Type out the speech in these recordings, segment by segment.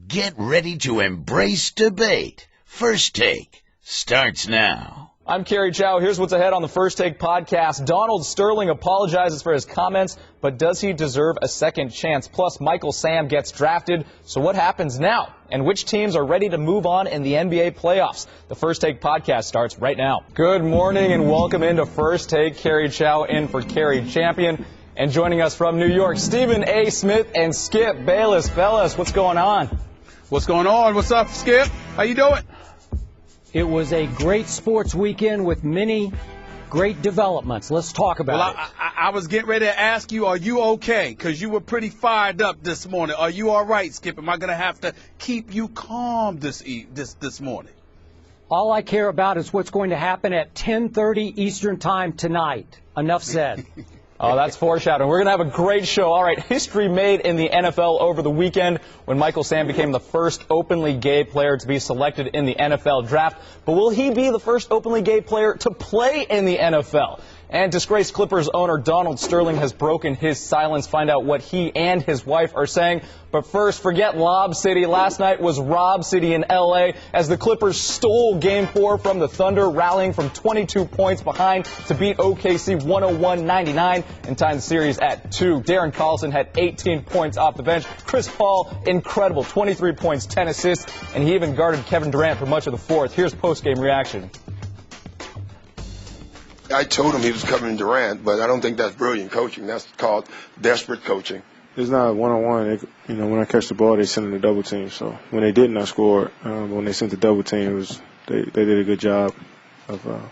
Get ready to embrace debate. First Take starts now. I'm Kerry Chow. Here's what's ahead on the First Take podcast. Donald Sterling apologizes for his comments, but does he deserve a second chance? Plus, Michael Sam gets drafted. So what happens now? And which teams are ready to move on in the NBA playoffs? The First Take podcast starts right now. Good morning and welcome into First Take. Kerry Chow in for Kerry Champion. And joining us from New York, Stephen A. Smith and Skip Bayless. Fellas, what's going on? What's going on? What's up, Skip? How you doing? It was a great sports weekend with many great developments. Let's talk about it. I was getting ready to ask you, are you okay? Because you were pretty fired up this morning. Are you all right, Skip? Am I going to have to keep you calm this morning? All I care about is what's going to happen at 10:30 Eastern Time tonight. Enough said. Oh, that's foreshadowing. We're going to have a great show. All right, history made in the NFL over the weekend when Michael Sam became the first openly gay player to be selected in the NFL draft. But will he be the first openly gay player to play in the NFL? And disgraced Clippers owner Donald Sterling has broken his silence. Find out what he and his wife are saying. But first, forget Lob City. Last night was Rob City in L.A. as the Clippers stole Game 4 from the Thunder, rallying from 22 points behind to beat OKC 101-99 and tie the series at 2. Darren Collison had 18 points off the bench. Chris Paul, incredible, 23 points, 10 assists, and he even guarded Kevin Durant for much of the fourth. Here's post-game reaction. I told him he was covering Durant, but I don't think that's brilliant coaching. That's called desperate coaching. It's not one-on-one. When I catch the ball, they send in the double team. So when they didn't, I scored. When they sent the double team, they did a good job of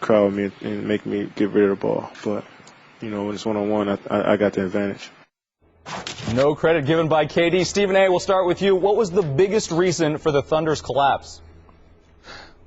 crowding me and making me get rid of the ball. But, when it's one-on-one, I got the advantage. No credit given by KD. Stephen A., we'll start with you. What was the biggest reason for the Thunder's collapse?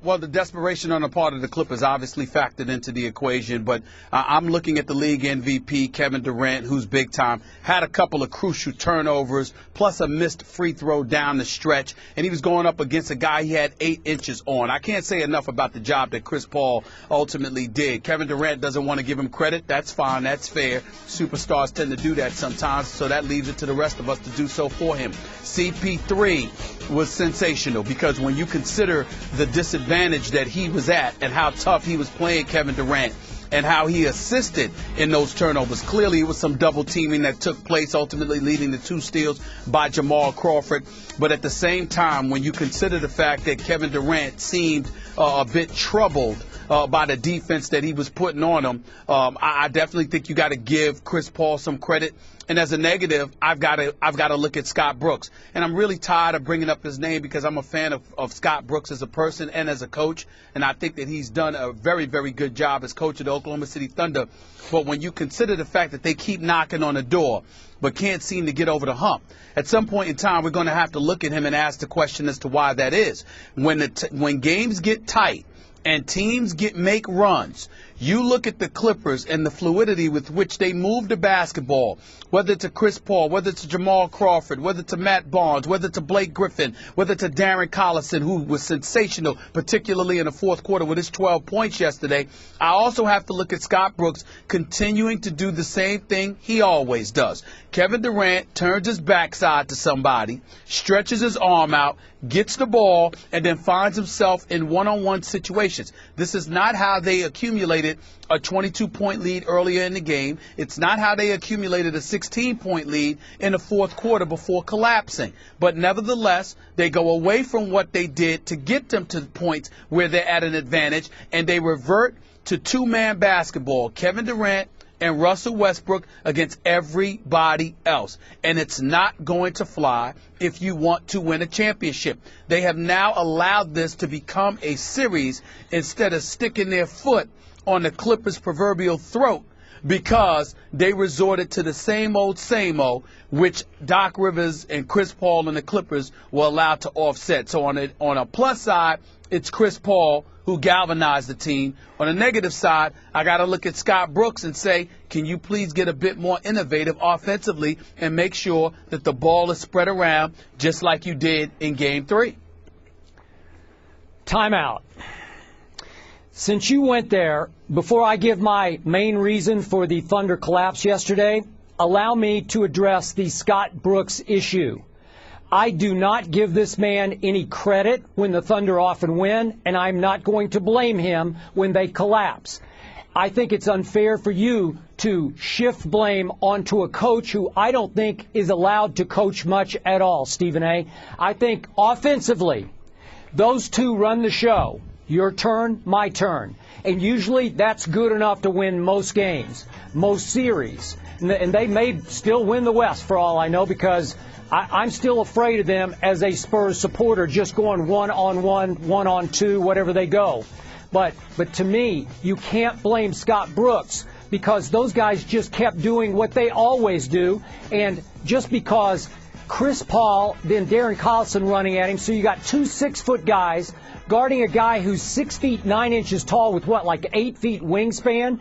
Well, the desperation on the part of the Clippers obviously factored into the equation, but I'm looking at the league MVP, Kevin Durant, who's big time, had a couple of crucial turnovers, plus a missed free throw down the stretch, and he was going up against a guy he had 8 inches on. I can't say enough about the job that Chris Paul ultimately did. Kevin Durant doesn't want to give him credit. That's fine. That's fair. Superstars tend to do that sometimes, so that leaves it to the rest of us to do so for him. CP3 was sensational because when you consider the disadvantage that he was at and how tough he was playing Kevin Durant and how he assisted in those turnovers. Clearly, it was some double teaming that took place, ultimately leading to 2 steals by Jamal Crawford. But at the same time, when you consider the fact that Kevin Durant seemed a bit troubled by the defense that he was putting on him, I definitely think you got to give Chris Paul some credit. And as a negative, I've got to look at Scott Brooks. And I'm really tired of bringing up his name because I'm a fan of Scott Brooks as a person and as a coach. And I think that he's done a very, very good job as coach of the Oklahoma City Thunder. But when you consider the fact that they keep knocking on the door but can't seem to get over the hump, at some point in time, we're going to have to look at him and ask the question as to why that is. When games get tight and teams make runs, you look at the Clippers and the fluidity with which they move the basketball, whether it's a Chris Paul, whether it's a Jamal Crawford, whether it's a Matt Barnes, whether it's a Blake Griffin, whether it's a Darren Collison, who was sensational, particularly in the fourth quarter with his 12 points yesterday. I also have to look at Scott Brooks continuing to do the same thing he always does. Kevin Durant turns his backside to somebody, stretches his arm out, gets the ball, and then finds himself in one-on-one situations. This is not how they accumulated a 22-point lead earlier in the game. It's not how they accumulated a 16-point lead in the fourth quarter before collapsing. But nevertheless, they go away from what they did to get them to the points where they're at an advantage, and they revert to two-man basketball. Kevin Durant and Russell Westbrook against everybody else. And it's not going to fly if you want to win a championship. They have now allowed this to become a series instead of sticking their foot on the Clippers' proverbial throat because they resorted to the same old, which Doc Rivers and Chris Paul and the Clippers were allowed to offset. So on a plus side, it's Chris Paul who galvanized the team. On the negative side, I got to look at Scott Brooks and say, can you please get a bit more innovative offensively and make sure that the ball is spread around just like you did in Game 3? Timeout. Since you went there, before I give my main reason for the Thunder collapse yesterday, allow me to address the Scott Brooks issue. I do not give this man any credit when the Thunder often win, and I'm not going to blame him when they collapse. I think it's unfair for you to shift blame onto a coach who I don't think is allowed to coach much at all, Stephen A. I think offensively, those two run the show. Your turn, my turn. And usually that's good enough to win most games, most series. And they may still win the West for all I know, because I'm still afraid of them as a Spurs supporter, just going one-on-one, one-on-two, whatever they go. But to me, you can't blame Scott Brooks, because those guys just kept doing what they always do. And just because Chris Paul, then Darren Collison running at him, so you got two 6-foot guys guarding a guy who's 6 feet 9 inches tall with like 8 feet wingspan.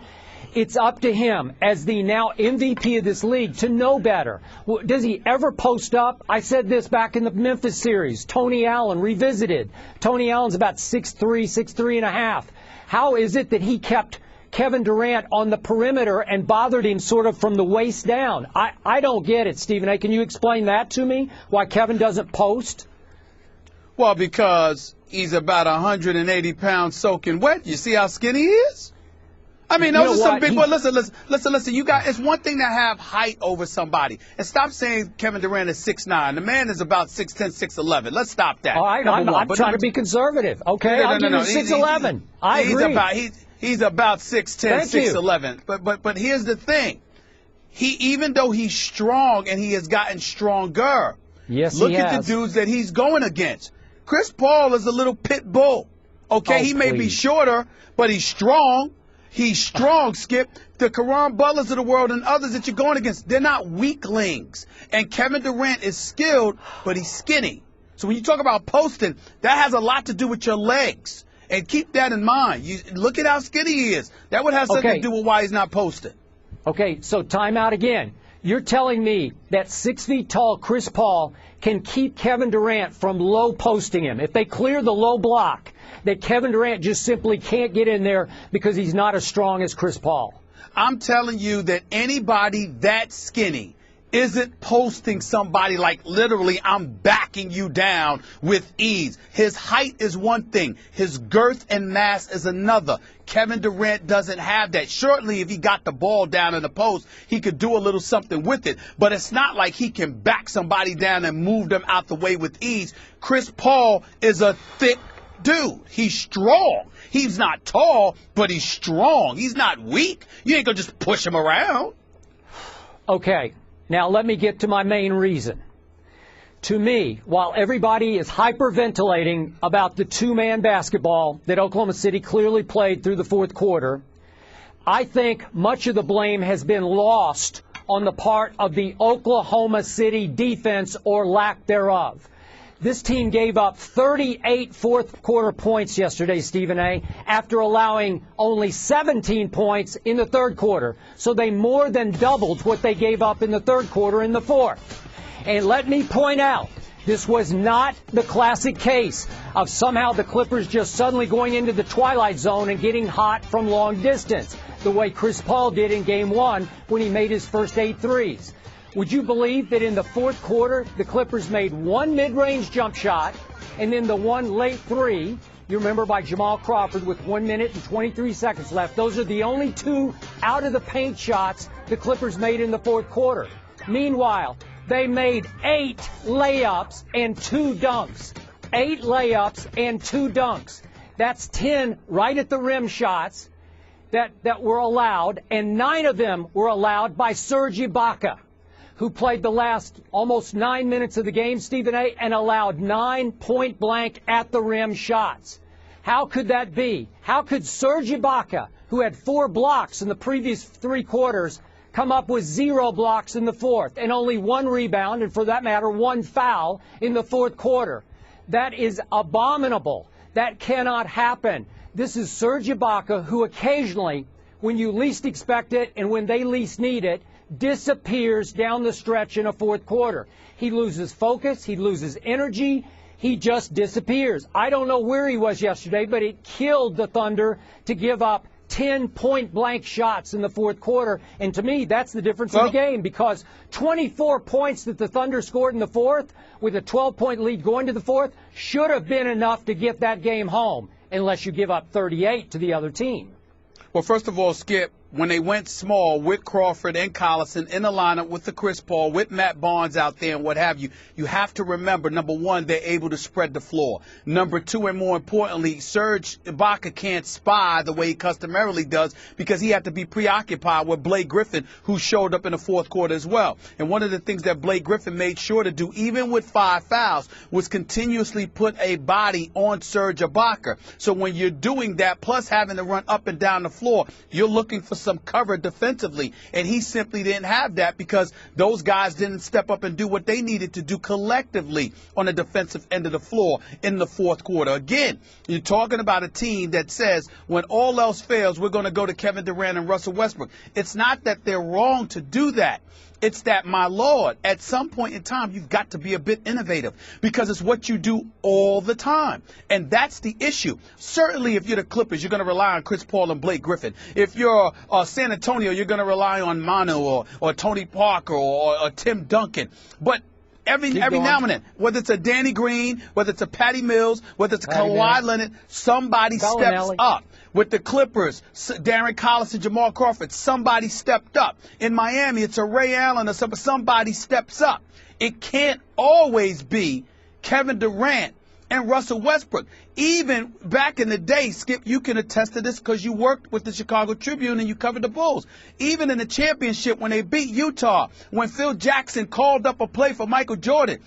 It's up to him as the now MVP of this league to know better. Does he ever post up? I said this back in the Memphis series. Tony Allen revisited. Tony Allen's about 6'3", 6'3 and a half. How is it that he kept Kevin Durant on the perimeter and bothered him sort of from the waist down? I don't get it, Stephen A. Can you explain that to me? Why Kevin doesn't post? Well, because he's about 180 pounds soaking wet. You see how skinny he is? I mean, those are some big boys. Listen. You got, it's one thing to have height over somebody. And stop saying Kevin Durant is 6'9". The man is about 6'10", 6'11". Let's stop that. All right, I'm trying to be conservative. Okay, I'll give you 6'11". I agree. He's about 6'10", 6'11". But here's the thing. Even though he's strong and he has gotten stronger, look at the dudes that he's going against. Chris Paul is a little pit bull. Okay, he may be shorter, but he's strong. He's strong, Skip. The Karan Butlers of the world and others that you're going against, they're not weaklings. And Kevin Durant is skilled, but he's skinny. So when you talk about posting, that has a lot to do with your legs. And keep that in mind. You look at how skinny he is. That would have something to do with why he's not posting. Okay, so time out again. You're telling me that 6 feet tall Chris Paul can keep Kevin Durant from low posting him. If they clear the low block, that Kevin Durant just simply can't get in there because he's not as strong as Chris Paul. I'm telling you that anybody that skinny isn't posting somebody like literally I'm backing you down with ease. His height is one thing. His girth and mass is another. Kevin Durant doesn't have that. Shortly, if he got the ball down in the post, he could do a little something with it. But it's not like he can back somebody down and move them out the way with ease. Chris Paul is a thick dude. He's strong. He's not tall, but he's strong. He's not weak. You ain't going to just push him around. Okay. Now, let me get to my main reason. To me, while everybody is hyperventilating about the two-man basketball that Oklahoma City clearly played through the fourth quarter, I think much of the blame has been lost on the part of the Oklahoma City defense or lack thereof. This team gave up 38 fourth-quarter points yesterday, Stephen A., after allowing only 17 points in the third quarter. So they more than doubled what they gave up in the third quarter in the fourth. And let me point out, this was not the classic case of somehow the Clippers just suddenly going into the twilight zone and getting hot from long distance, the way Chris Paul did in Game 1 when he made his first 8 threes. Would you believe that in the fourth quarter, the Clippers made one mid-range jump shot and then the one late three, you remember, by Jamal Crawford with 1 minute and 23 seconds left. Those are the only two out-of-the-paint shots the Clippers made in the fourth quarter. Meanwhile, they made 8 layups and 2 dunks. 8 layups and 2 dunks. That's 10 right at the rim shots that were allowed, and 9 of them were allowed by Serge Ibaka, who played the last almost 9 minutes of the game, Stephen A., and allowed 9 point-blank at-the-rim shots. How could that be? How could Serge Ibaka, who had 4 blocks in the previous 3 quarters, come up with 0 blocks in the fourth and only 1 rebound, and for that matter, 1 foul in the fourth quarter? That is abominable. That cannot happen. This is Serge Ibaka, who occasionally, when you least expect it and when they least need it, disappears down the stretch in a fourth quarter. He loses focus. He loses energy. He just disappears. I don't know where he was yesterday, but it killed the Thunder to give up 10 point-blank shots in the fourth quarter. And to me, that's the difference in the game, because 24 points that the Thunder scored in the fourth with a 12-point lead going to the fourth should have been enough to get that game home, unless you give up 38 to the other team. Well, first of all, Skip, when they went small with Crawford and Collison in the lineup with the Chris Paul, with Matt Barnes out there and what have you, you have to remember, number one, they're able to spread the floor. Number two, and more importantly, Serge Ibaka can't spy the way he customarily does because he had to be preoccupied with Blake Griffin, who showed up in the fourth quarter as well. And one of the things that Blake Griffin made sure to do, even with 5 fouls, was continuously put a body on Serge Ibaka. So when you're doing that, plus having to run up and down the floor, you're looking for some cover defensively, and he simply didn't have that because those guys didn't step up and do what they needed to do collectively on the defensive end of the floor in the fourth quarter. Again, you're talking about a team that says when all else fails, we're going to go to Kevin Durant and Russell Westbrook. It's not that they're wrong to do that. It's that, my Lord, at some point in time, you've got to be a bit innovative because it's what you do all the time. And that's the issue. Certainly, if you're the Clippers, you're going to rely on Chris Paul and Blake Griffin. If you're San Antonio, you're going to rely on Manu or Tony Parker or Tim Duncan. But every now and then, whether it's a Danny Green, whether it's a Patty Mills, whether it's a Kawhi Leonard, somebody steps up. With the Clippers, Darren Collison, Jamal Crawford, somebody stepped up. In Miami, it's a Ray Allen or somebody steps up. It can't always be Kevin Durant and Russell Westbrook. Even back in the day, Skip, you can attest to this because you worked with the Chicago Tribune and you covered the Bulls. Even in the championship when they beat Utah, when Phil Jackson called up a play for Michael Jordan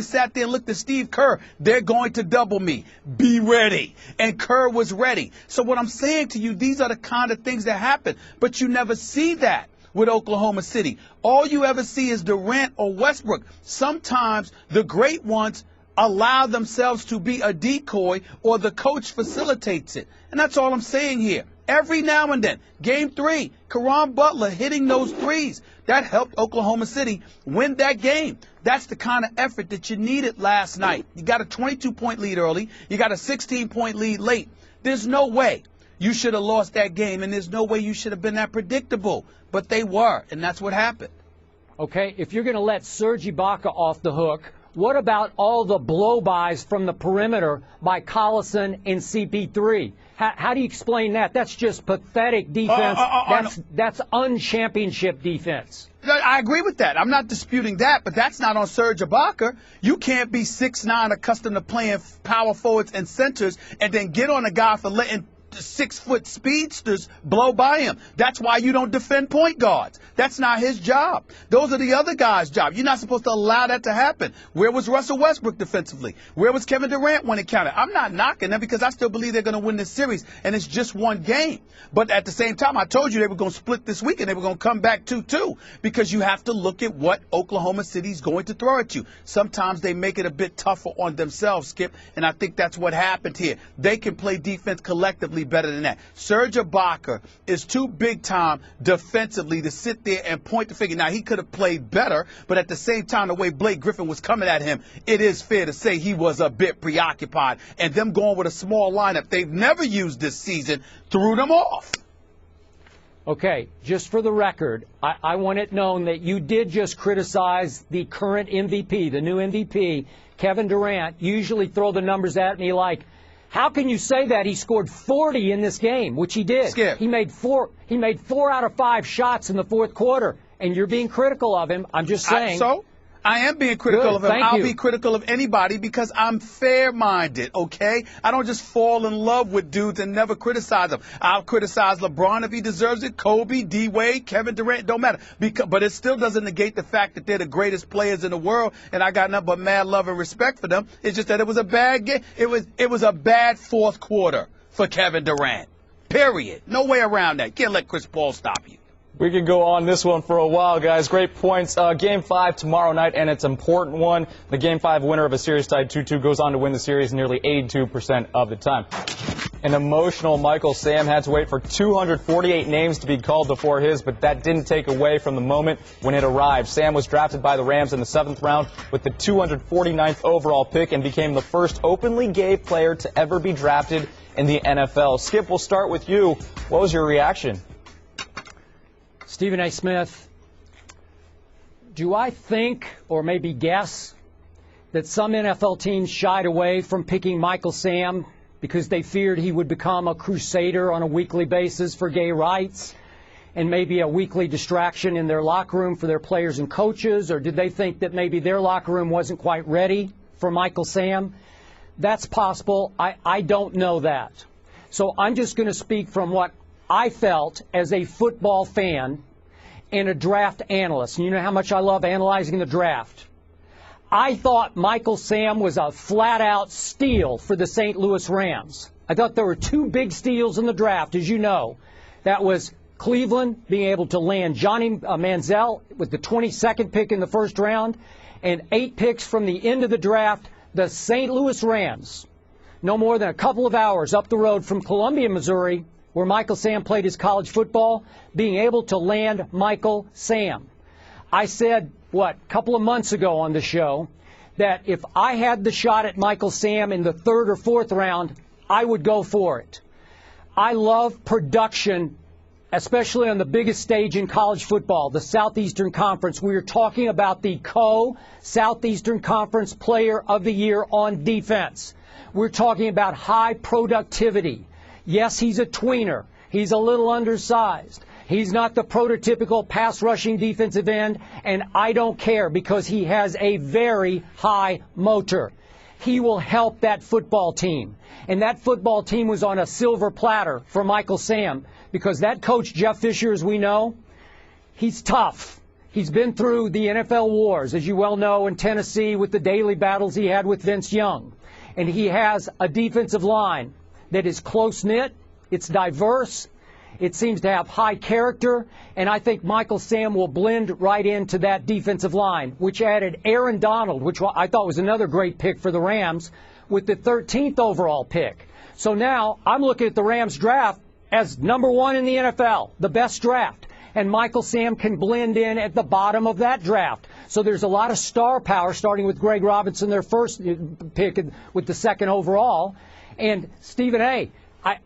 sat there and looked at Steve Kerr. They're going to double me. Be ready. And Kerr was ready. So what I'm saying to you, these are the kind of things that happen, but you never see that with Oklahoma City. All you ever see is Durant or Westbrook. Sometimes the great ones allow themselves to be a decoy or the coach facilitates it. And that's all I'm saying here. Every now and then, Game 3, Caron Butler hitting those threes. That helped Oklahoma City win that game. That's the kind of effort that you needed last night. You got a 22-point lead early. You got a 16-point lead late. There's no way you should have lost that game, and there's no way you should have been that predictable. But they were, and that's what happened. Okay, if you're going to let Serge Ibaka off the hook, what about all the blow-bys from the perimeter by Collison and CP3? How do you explain that? That's just pathetic defense. That's unchampionship defense. I agree with that. I'm not disputing that, but that's not on Serge Ibaka. You can't be 6'9", accustomed to playing power forwards and centers, and then get on a guy for letting 6-foot speedsters blow by him. That's why you don't defend point guards. That's not his job. Those are the other guys' job. You're not supposed to allow that to happen. Where was Russell Westbrook defensively? Where was Kevin Durant when it counted? I'm not knocking them because I still believe they're going to win this series, and it's just one game. But at the same time, I told you they were going to split this week, and they were going to come back 2-2 because you have to look at what Oklahoma City's going to throw at you. Sometimes they make it a bit tougher on themselves, Skip, and I think that's what happened here. They can play defense collectively better than that. Serge Ibaka is too big time defensively to sit there and point the finger. Now, he could have played better, but at the same time, the way Blake Griffin was coming at him, it is fair to say he was a bit preoccupied. And them going with a small lineup they've never used this season threw them off. Okay, just for the record, I want it known that you did just criticize the current MVP, the new MVP, Kevin Durant. You usually throw the numbers at me like, how can you say that? He scored 40 in this game, which he did. Skip. He made 4 out of 5 shots in the fourth quarter, and you're being critical of him. I'm just saying. I am being critical of him. Thank I'll you. be critical of anybody because I'm fair-minded, okay? I don't just fall in love with dudes and never criticize them. I'll criticize LeBron if he deserves it, Kobe, D-Wade, Kevin Durant, don't matter. But it still doesn't negate the fact that they're the greatest players in the world, and I got nothing but mad love and respect for them. It's just that it was a bad game. It was a bad fourth quarter for Kevin Durant, period. No way around that. You can't let Chris Paul stop you. We could go on this one for a while, guys. Great points. Game 5 tomorrow night, and it's an important one. The Game 5 winner of a series tied 2-2 goes on to win the series nearly 82% of the time. An emotional Michael Sam had to wait for 248 names to be called before his, but that didn't take away from the moment when it arrived. Sam was drafted by the Rams in the 7th round with the 249th overall pick and became the first openly gay player to ever be drafted in the NFL. Skip, we'll start with you. What was your reaction? Stephen A. Smith, do I think, or maybe guess, that some NFL teams shied away from picking Michael Sam because they feared he would become a crusader on a weekly basis for gay rights and maybe a weekly distraction in their locker room for their players and coaches? Or did they think that maybe their locker room wasn't quite ready for Michael Sam? That's possible. I don't know that. So I'm just going to speak from what I felt as a football fan and a draft analyst. And you know how much I love analyzing the draft. I thought Michael Sam was a flat-out steal for the St. Louis Rams. I thought there were two big steals in the draft, as you know. That was Cleveland being able to land Johnny Manziel with the 22nd pick in the first round, and 8 picks from the end of the draft, the St. Louis Rams, no more than a couple of hours up the road from Columbia, Missouri, where Michael Sam played his college football, being able to land Michael Sam. I said, a couple of months ago on the show, that if I had the shot at Michael Sam in the 3rd or 4th round, I would go for it. I love production, especially on the biggest stage in college football, the Southeastern Conference. We are talking about the Southeastern Conference Player of the Year on defense. We're talking about high productivity. Yes, he's a tweener. He's a little undersized. He's not the prototypical pass-rushing defensive end, and I don't care because he has a very high motor. He will help that football team. And that football team was on a silver platter for Michael Sam because that coach, Jeff Fisher, as we know, he's tough. He's been through the NFL wars, as you well know, in Tennessee with the daily battles he had with Vince Young. And he has a defensive line that is close-knit, it's diverse, it seems to have high character, and I think Michael Sam will blend right into that defensive line, which added Aaron Donald, which I thought was another great pick for the Rams, with the 13th overall pick. So now I'm looking at the Rams draft as number 1 in the NFL, the best draft. And Michael Sam can blend in at the bottom of that draft. So there's a lot of star power, starting with Greg Robinson, their first pick with the 2nd overall. And Stephen A.,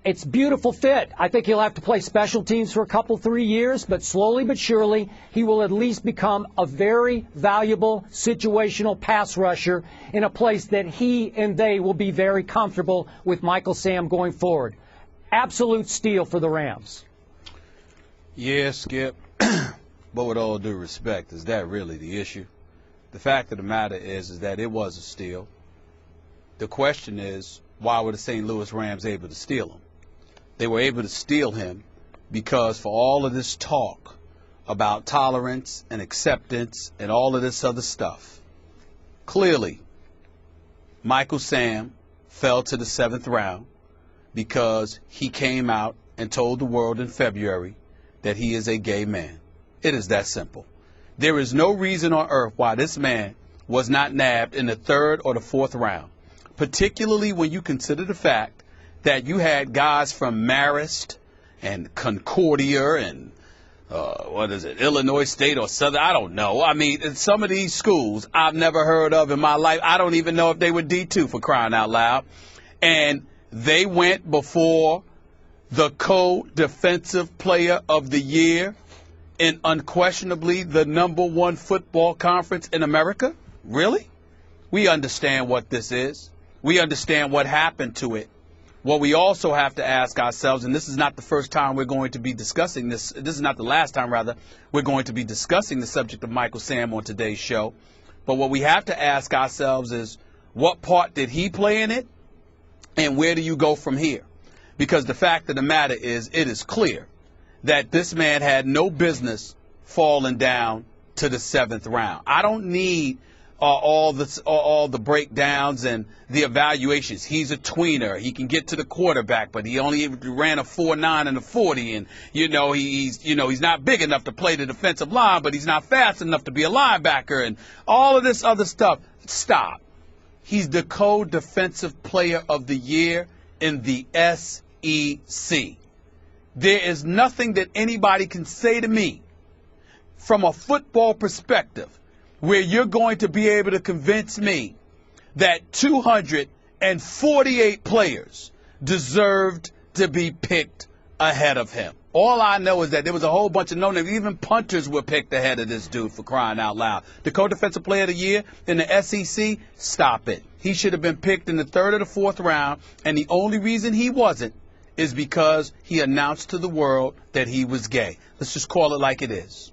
it's beautiful fit. I think he'll have to play special teams for a couple, 3 years, but slowly but surely he will at least become a very valuable situational pass rusher in a place that he and they will be very comfortable with Michael Sam going forward. Absolute steal for the Rams. Yeah, Skip, but with all due respect, is that really the issue? The fact of the matter is that it was a steal. The question is, why were the St. Louis Rams able to steal him? They were able to steal him because for all of this talk about tolerance and acceptance and all of this other stuff, clearly Michael Sam fell to the 7th round because he came out and told the world in February that he is a gay man. It is that simple. There is no reason on earth why this man was not nabbed in the 3rd or the 4th round, particularly when you consider the fact that you had guys from Marist and Concordia and Illinois State or Southern, I don't know. I mean, some of these schools I've never heard of in my life. I don't even know if they were D2, for crying out loud. And they went before the co-defensive player of the year in unquestionably the number 1 football conference in America? Really? We understand what this is. We understand what happened to it. What we also have to ask ourselves, and this is not the first time we're going to be discussing this, this is not the last time, rather, we're going to be discussing the subject of Michael Sam on today's show. But what we have to ask ourselves is, what part did he play in it, and where do you go from here? Because the fact of the matter is, it is clear that this man had no business falling down to the 7th round. I don't need all the breakdowns and the evaluations. He's a tweener. He can get to the quarterback, but he only ran a 4.9 and a 40. And he's not big enough to play the defensive line, but he's not fast enough to be a linebacker, and all of this other stuff. Stop. He's the co-defensive player of the year in the SEC. There is nothing that anybody can say to me from a football perspective where you're going to be able to convince me that 248 players deserved to be picked ahead of him. All I know is that there was a whole bunch of no-names. Even punters were picked ahead of this dude, for crying out loud. The co-defensive player of the year in the SEC, stop it. He should have been picked in the 3rd or the 4th round, and the only reason he wasn't is because he announced to the world that he was gay. Let's just call it like it is.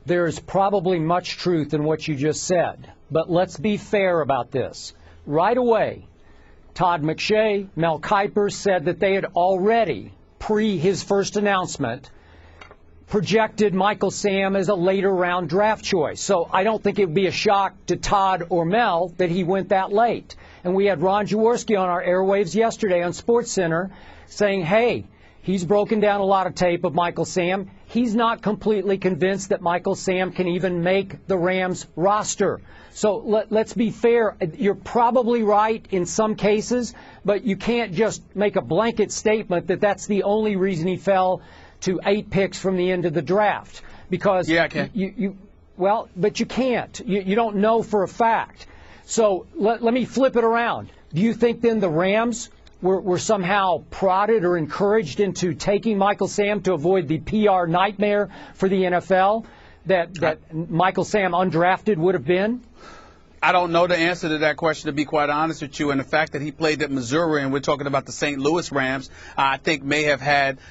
There's probably much truth in what you just said, but let's be fair about this. Right away, Todd McShay, Mel Kiper said that they had already, pre his first announcement, projected Michael Sam as a later round draft choice. So I don't think it would be a shock to Todd or Mel that he went that late. And we had Ron Jaworski on our airwaves yesterday on SportsCenter saying, hey, he's broken down a lot of tape of Michael Sam. He's not completely convinced that Michael Sam can even make the Rams roster. So let's be fair. You're probably right in some cases, but you can't just make a blanket statement that that's the only reason he fell to 8 picks from the end of the draft. Because yeah, I can. Well, but you can't. You don't know for a fact. So let me flip it around. Do you think then the Rams were somehow prodded or encouraged into taking Michael Sam to avoid the PR nightmare for the NFL that Michael Sam undrafted would have been? I don't know the answer to that question, to be quite honest with you. And the fact that he played at Missouri, and we're talking about the St. Louis Rams, I think may have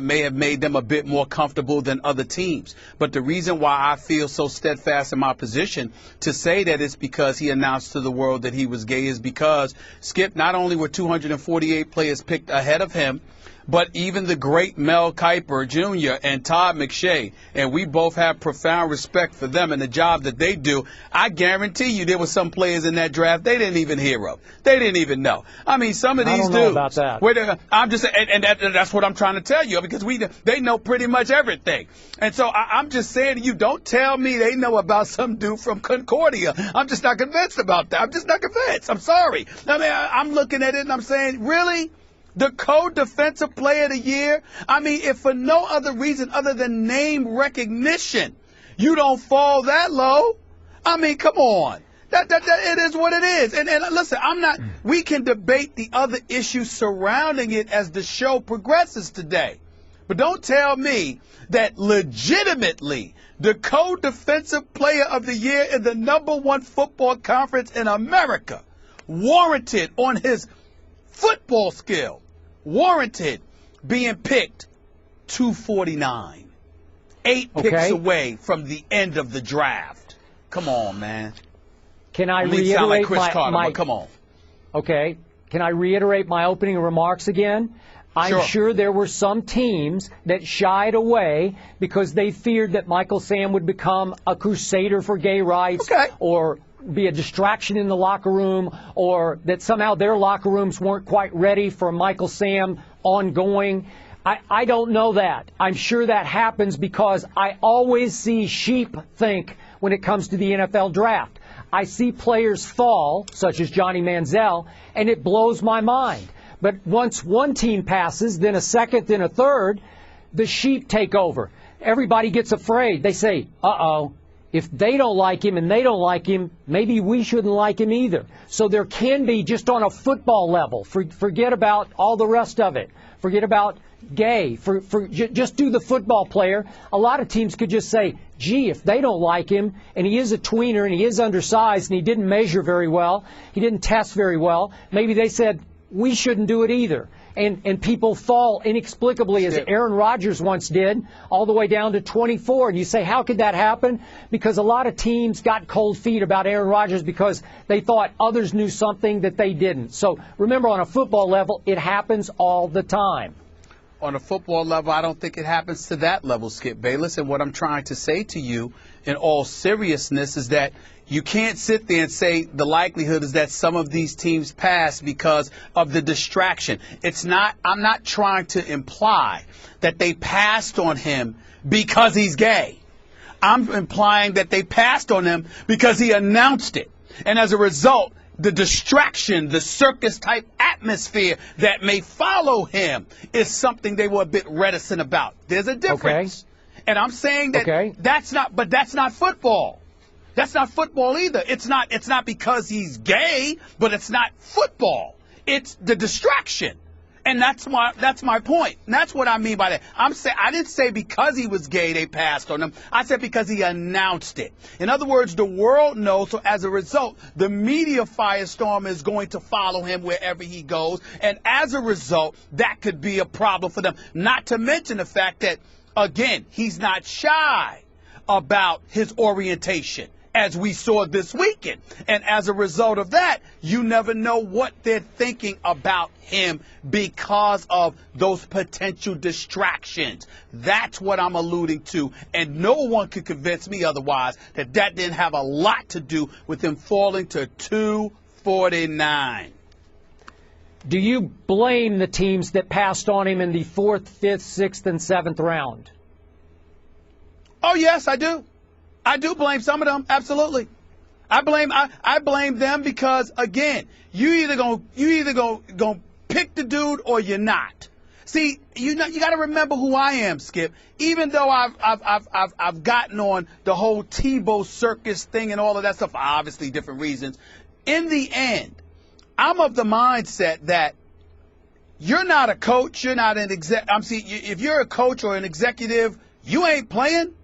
made them a bit more comfortable than other teams. But the reason why I feel so steadfast in my position to say that it's because he announced to the world that he was gay is because, Skip, not only were 248 players picked ahead of him, but even the great Mel Kiper Jr. and Todd McShay, and we both have profound respect for them and the job that they do. I guarantee you there were some players in that draft they didn't even hear of. They didn't even know. I mean, some of these dudes. I don't know about that. I'm just, and that's what I'm trying to tell you, because they know pretty much everything. And so I'm just saying to you, don't tell me they know about some dude from Concordia. I'm just not convinced about that. I'm just not convinced. I'm sorry. I mean, I'm looking at it and I'm saying, really? The co-defensive player of the year? I mean, if for no other reason other than name recognition, you don't fall that low. I mean, come on. It is what it is. And listen, we can debate the other issues surrounding it as the show progresses today. But don't tell me that legitimately the co-defensive player of the year in the #1 football conference in America, warranted on his football skill, warranted being picked 249. 8 picks away from the end of the draft. Come on, man. Can I reiterate come on. Okay. Can I reiterate my opening remarks again? I'm sure there were some teams that shied away because they feared that Michael Sam would become a crusader for gay rights or be a distraction in the locker room, or that somehow their locker rooms weren't quite ready for Michael Sam ongoing. I don't know that. I'm sure that happens because I always see sheep think when it comes to the NFL draft. I see players fall, such as Johnny Manziel, and it blows my mind. But once one team passes, then a second, then a third, the sheep take over. Everybody gets afraid. They say, uh-oh. If they don't like him and they don't like him, maybe we shouldn't like him either. So there can be, just on a football level, forget about all the rest of it. Forget about gay. Just do the football player. A lot of teams could just say, gee, if they don't like him, and he is a tweener and he is undersized and he didn't measure very well, he didn't test very well, maybe they said, we shouldn't do it either. And people fall inexplicably, as Aaron Rodgers once did, all the way down to 24. And you say, how could that happen? Because a lot of teams got cold feet about Aaron Rodgers because they thought others knew something that they didn't. So remember, on a football level, it happens all the time. On a football level, I don't think it happens to that level, Skip Bayless. And what I'm trying to say to you in all seriousness is that you can't sit there and say the likelihood is that some of these teams pass because of the distraction. I'm not trying to imply that they passed on him because he's gay. I'm implying that they passed on him because he announced it. And as a result, the distraction, the circus-type atmosphere that may follow him is something they were a bit reticent about. There's a difference. Okay. And I'm saying that that's not football. That's not football either. It's not because he's gay, but it's not football. It's the distraction. And that's my point. And that's what I mean by that. I didn't say because he was gay they passed on him. I said because he announced it. In other words, the world knows. So as a result, the media firestorm is going to follow him wherever he goes. And as a result, that could be a problem for them. Not to mention the fact that, again, he's not shy about his orientation, as we saw this weekend. And as a result of that, you never know what they're thinking about him because of those potential distractions. That's what I'm alluding to. And no one could convince me otherwise that didn't have a lot to do with him falling to 249. Do you blame the teams that passed on him in the 4th, 5th, 6th, and 7th round? Oh, yes, I do. I do blame some of them, absolutely. I blame them because, again, you either gonna pick the dude or you're not. See, you got to remember who I am, Skip. Even though I've gotten on the whole Tebow circus thing and all of that stuff for obviously different reasons. In the end, I'm of the mindset that you're not a coach, you're not an exec. If you're a coach or an executive, you ain't playing.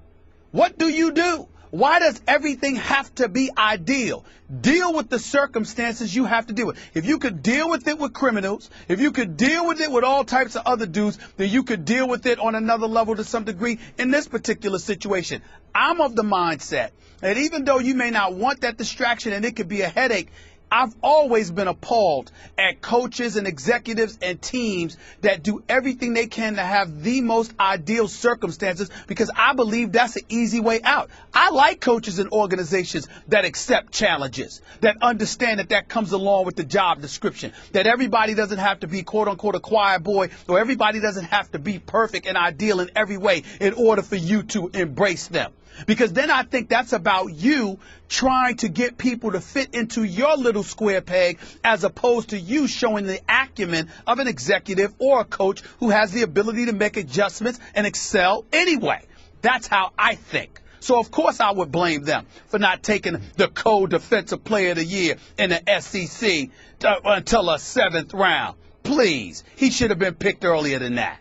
What do? Why does everything have to be ideal? Deal with the circumstances you have to deal with. If you could deal with it with criminals, if you could deal with it with all types of other dudes, then you could deal with it on another level to some degree in this particular situation. I'm of the mindset that even though you may not want that distraction and it could be a headache, I've always been appalled at coaches and executives and teams that do everything they can to have the most ideal circumstances because I believe that's an easy way out. I like coaches and organizations that accept challenges, that understand that comes along with the job description, that everybody doesn't have to be quote-unquote a choir boy or everybody doesn't have to be perfect and ideal in every way in order for you to embrace them. Because then I think that's about you trying to get people to fit into your little square peg as opposed to you showing the acumen of an executive or a coach who has the ability to make adjustments and excel anyway. That's how I think. So, of course, I would blame them for not taking the co-defensive player of the year in the SEC until a 7th round. Please, he should have been picked earlier than that.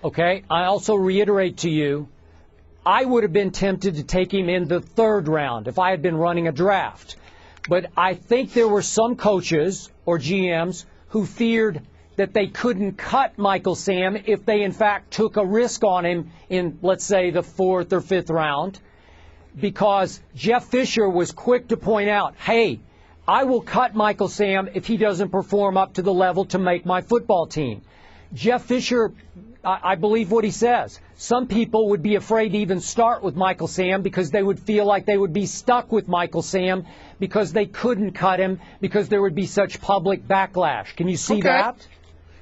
Okay, I also reiterate to you, I would have been tempted to take him in the 3rd round if I had been running a draft. But I think there were some coaches or GMs who feared that they couldn't cut Michael Sam if they, in fact, took a risk on him in, let's say, the 4th or 5th round, because Jeff Fisher was quick to point out, hey, I will cut Michael Sam if he doesn't perform up to the level to make my football team. Jeff Fisher, I believe what he says. Some people would be afraid to even start with Michael Sam because they would feel like they would be stuck with Michael Sam because they couldn't cut him because there would be such public backlash. Can you see that?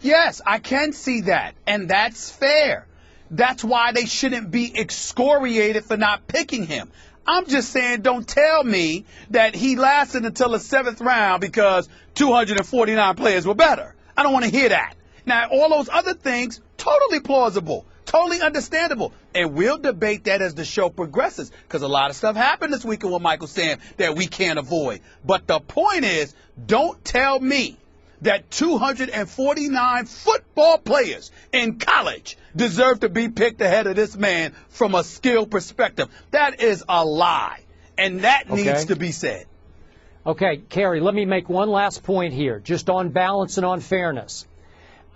Yes, I can see that, and that's fair. That's why they shouldn't be excoriated for not picking him. I'm just saying, don't tell me that he lasted until the 7th round because 249 players were better. I don't want to hear that. Now, all those other things, totally plausible, totally understandable. And we'll debate that as the show progresses because a lot of stuff happened this weekend with Michael Sam that we can't avoid. But the point is, don't tell me that 249 football players in college deserve to be picked ahead of this man from a skill perspective. That is a lie, and that needs to be said. Okay, Kerry, let me make one last point here, just on balance and on fairness.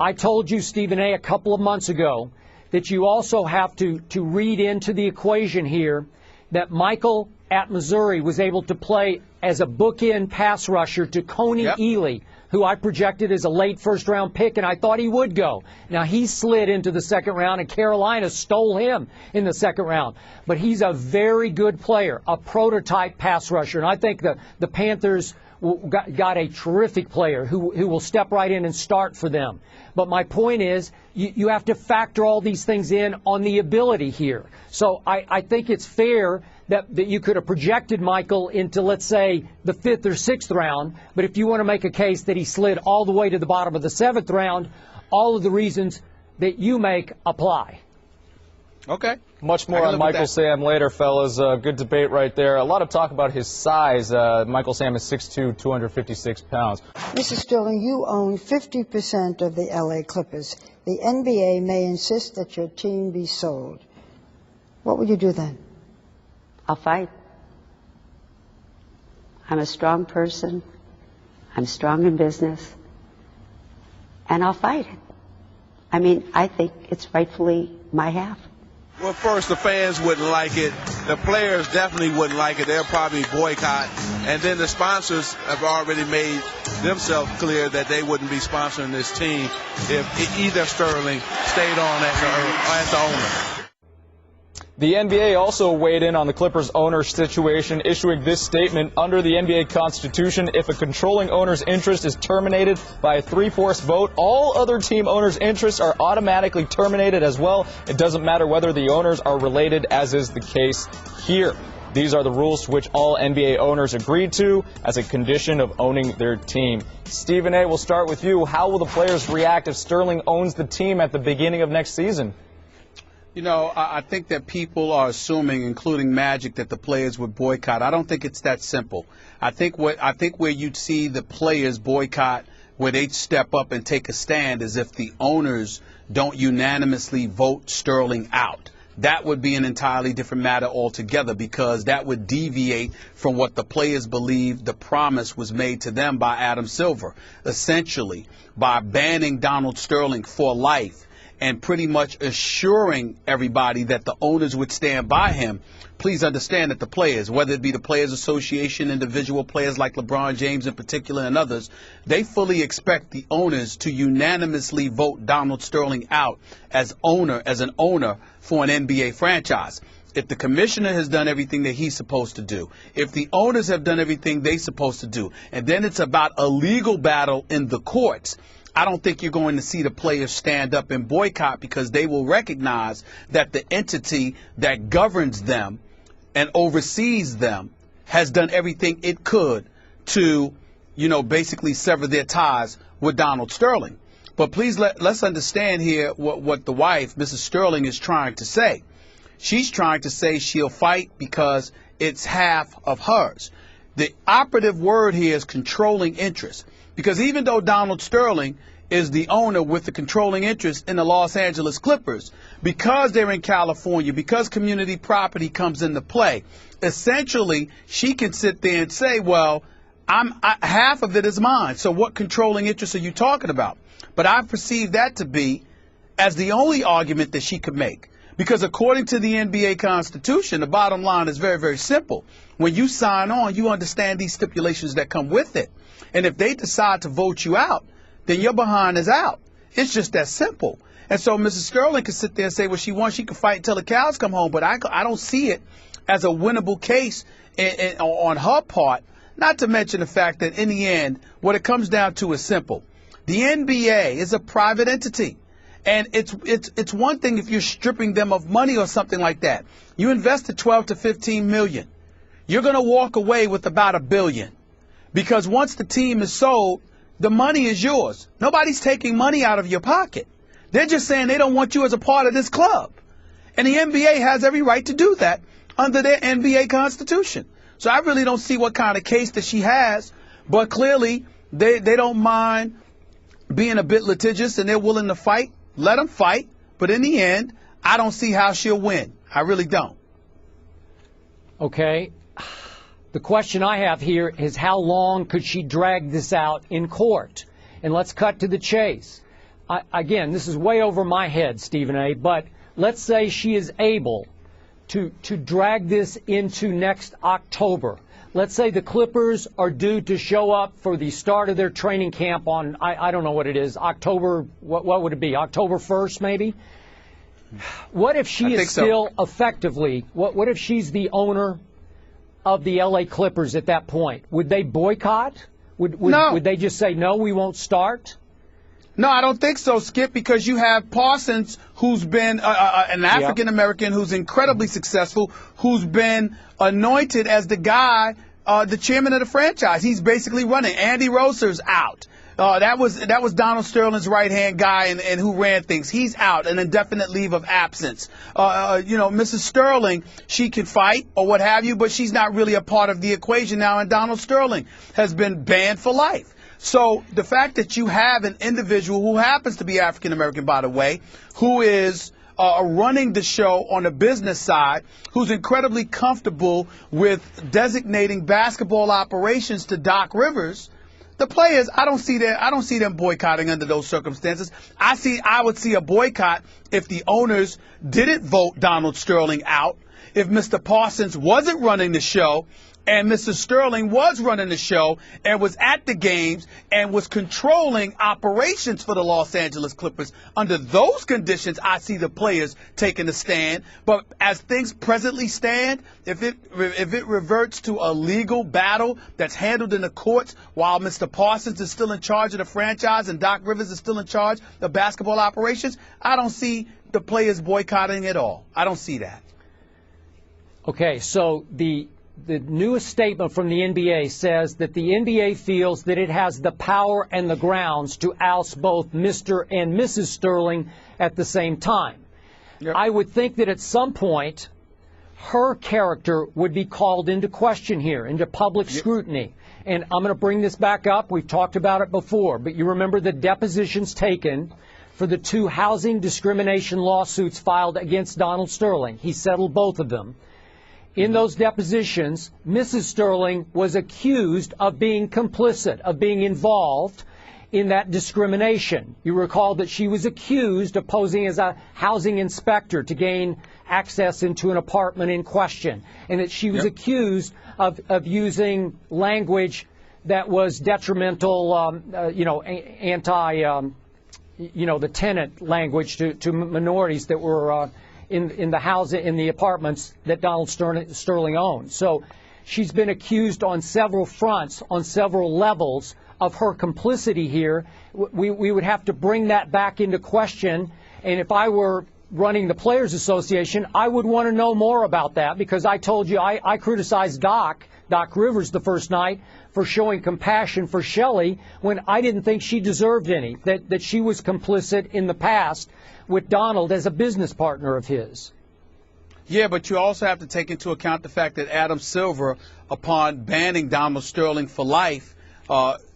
I told you, Stephen A., a couple of months ago that you also have to read into the equation here that Michael at Missouri was able to play as a bookend pass rusher to Coney Ealy, who I projected as a late 1st-round pick, and I thought he would go. Now, he slid into the 2nd round, and Carolina stole him in the 2nd round. But he's a very good player, a prototype pass rusher, and I think the Panthers got a terrific player who will step right in and start for them. But my point is, you have to factor all these things in on the ability here. So I think it's fair that you could have projected Michael into, let's say, the 5th or 6th round. But if you want to make a case that he slid all the way to the bottom of the 7th round, all of the reasons that you make apply. Okay. Much more on Michael Sam later, fellas. Good debate right there. A lot of talk about his size. Michael Sam is 6'2", 256 pounds. Mr. Sterling, you own 50% of the LA Clippers. The NBA may insist that your team be sold. What would you do then? I'll fight. I'm a strong person. I'm strong in business. And I'll fight it. I mean, I think it's rightfully my half. Well, first, the fans wouldn't like it. The players definitely wouldn't like it. They'll probably boycott. And then the sponsors have already made themselves clear that they wouldn't be sponsoring this team if either Sterling stayed on as the owner. The NBA also weighed in on the Clippers owner situation, issuing this statement: under the NBA Constitution, if a controlling owner's interest is terminated by a 3/4 vote, all other team owners' interests are automatically terminated as well. It doesn't matter whether the owners are related, as is the case here. These are the rules to which all NBA owners agreed to as a condition of owning their team. Stephen A., we'll start with you. How will the players react if Sterling owns the team at the beginning of next season? You know, I think that people are assuming, including Magic, that the players would boycott. I don't think it's that simple. I think where you'd see the players boycott, where they'd step up and take a stand, is if the owners don't unanimously vote Sterling out. That would be an entirely different matter altogether, because that would deviate from what the players believe the promise was made to them by Adam Silver, essentially by banning Donald Sterling for life and pretty much assuring everybody that the owners would stand by him. Please understand that the players, whether it be the Players Association, individual players like LeBron James in particular and others, they fully expect the owners to unanimously vote Donald Sterling out as an owner for an NBA franchise. If the commissioner has done everything that he's supposed to do, if the owners have done everything they're supposed to do, and then it's about a legal battle in the courts, I don't think you're going to see the players stand up and boycott, because they will recognize that the entity that governs them and oversees them has done everything it could to, basically sever their ties with Donald Sterling. But please let's understand here what the wife, Mrs. Sterling, is trying to say. She's trying to say she'll fight because it's half of hers. The operative word here is controlling interest. Because even though Donald Sterling is the owner with the controlling interest in the Los Angeles Clippers, because they're in California, because community property comes into play, essentially she can sit there and say, well, half of it is mine. So what controlling interest are you talking about? But I perceive that to be as the only argument that she could make. Because according to the NBA Constitution, the bottom line is very, very simple. When you sign on, you understand these stipulations that come with it. And if they decide to vote you out, then your behind is out. It's just that simple. And so Mrs. Sterling can sit there and say what she wants. She can fight until the cows come home. But I don't see it as a winnable case on her part, not to mention the fact that in the end, what it comes down to is simple. The NBA is a private entity. And it's one thing if you're stripping them of money or something like that. You invested $12 to $15 million. You're going to walk away with about $1 billion. Because once the team is sold, the money is yours. Nobody's taking money out of your pocket. They're just saying they don't want you as a part of this club. And the NBA has every right to do that under their NBA Constitution. So I really don't see what kind of case that she has. But clearly, they don't mind being a bit litigious, and they're willing to fight. Let them fight. But in the end, I don't see how she'll win. I really don't. Okay. The question I have here is, how long could she drag this out in court? And let's cut to the chase. Again, this is way over my head, Stephen A., but let's say she is able to drag this into next October. Let's say the Clippers are due to show up for the start of their training camp on, I don't know what it is, October, what would it be, October 1st maybe? What if she is still effectively, what if she's the owner of the LA Clippers at that point? Would they boycott? No. Would they just say, no, we won't start? No, I don't think so, Skip, because you have Parsons, who's been an African-American who's incredibly successful, who's been anointed as the guy, the chairman of the franchise. He's basically running. Andy Roser's out. That was Donald Sterling's right-hand guy and who ran things. He's out, an indefinite leave of absence. Mrs. Sterling, she can fight or what have you, but she's not really a part of the equation now, and Donald Sterling has been banned for life. So the fact that you have an individual who happens to be African-American, by the way, who is running the show on the business side, who's incredibly comfortable with designating basketball operations to Doc Rivers, the players, I don't see them boycotting under those circumstances. I would see a boycott if the owners didn't vote Donald Sterling out, if Mr. Parsons wasn't running the show, and Mr. Sterling was running the show and was at the games and was controlling operations for the Los Angeles Clippers. Under those conditions, I see the players taking a stand. But as things presently stand, if it reverts to a legal battle that's handled in the courts while Mr. Parsons is still in charge of the franchise and Doc Rivers is still in charge of basketball operations, I don't see the players boycotting at all. I don't see that. Okay, so the newest statement from the NBA says that the NBA feels that it has the power and the grounds to oust both Mr. and Mrs. Sterling at the same time. Yep. I would think that at some point her character would be called into question here, into public scrutiny. And I'm going to bring this back up. We've talked about it before, but you remember the depositions taken for the 2 housing discrimination lawsuits filed against Donald Sterling. He settled both of them. In those depositions, Mrs. Sterling was accused of being complicit, of being involved in that discrimination. You recall that she was accused of posing as a housing inspector to gain access into an apartment in question, and that she was accused of using language that was detrimental, the tenant language to minorities that were in the housing, in the apartments that Donald Sterling owned. So she's been accused on several fronts, on several levels, of her complicity here. We would have to bring that back into question. And if I were running the Players Association, I would want to know more about that, because I told you I criticized Doc Rivers the first night for showing compassion for Shelley when I didn't think she deserved any, that she was complicit in the past with Donald as a business partner of his. Yeah, but you also have to take into account the fact that Adam Silver, upon banning Donald Sterling for life,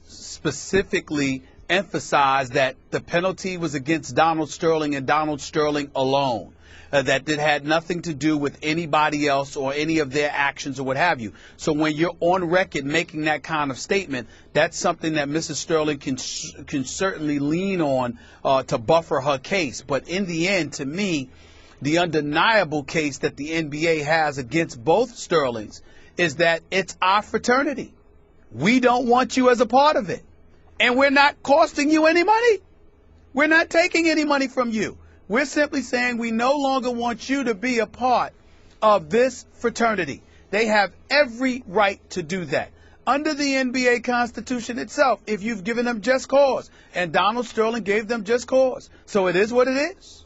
specifically emphasized that the penalty was against Donald Sterling and Donald Sterling alone. That it had nothing to do with anybody else or any of their actions or what have you. So when you're on record making that kind of statement, that's something that Mrs. Sterling can certainly lean on to buffer her case. But in the end, to me, the undeniable case that the NBA has against both Sterlings is that it's our fraternity. We don't want you as a part of it. And we're not costing you any money. We're not taking any money from you. We're simply saying we no longer want you to be a part of this fraternity. They have every right to do that. Under the NBA Constitution itself, if you've given them just cause, and Donald Sterling gave them just cause. So it is what it is.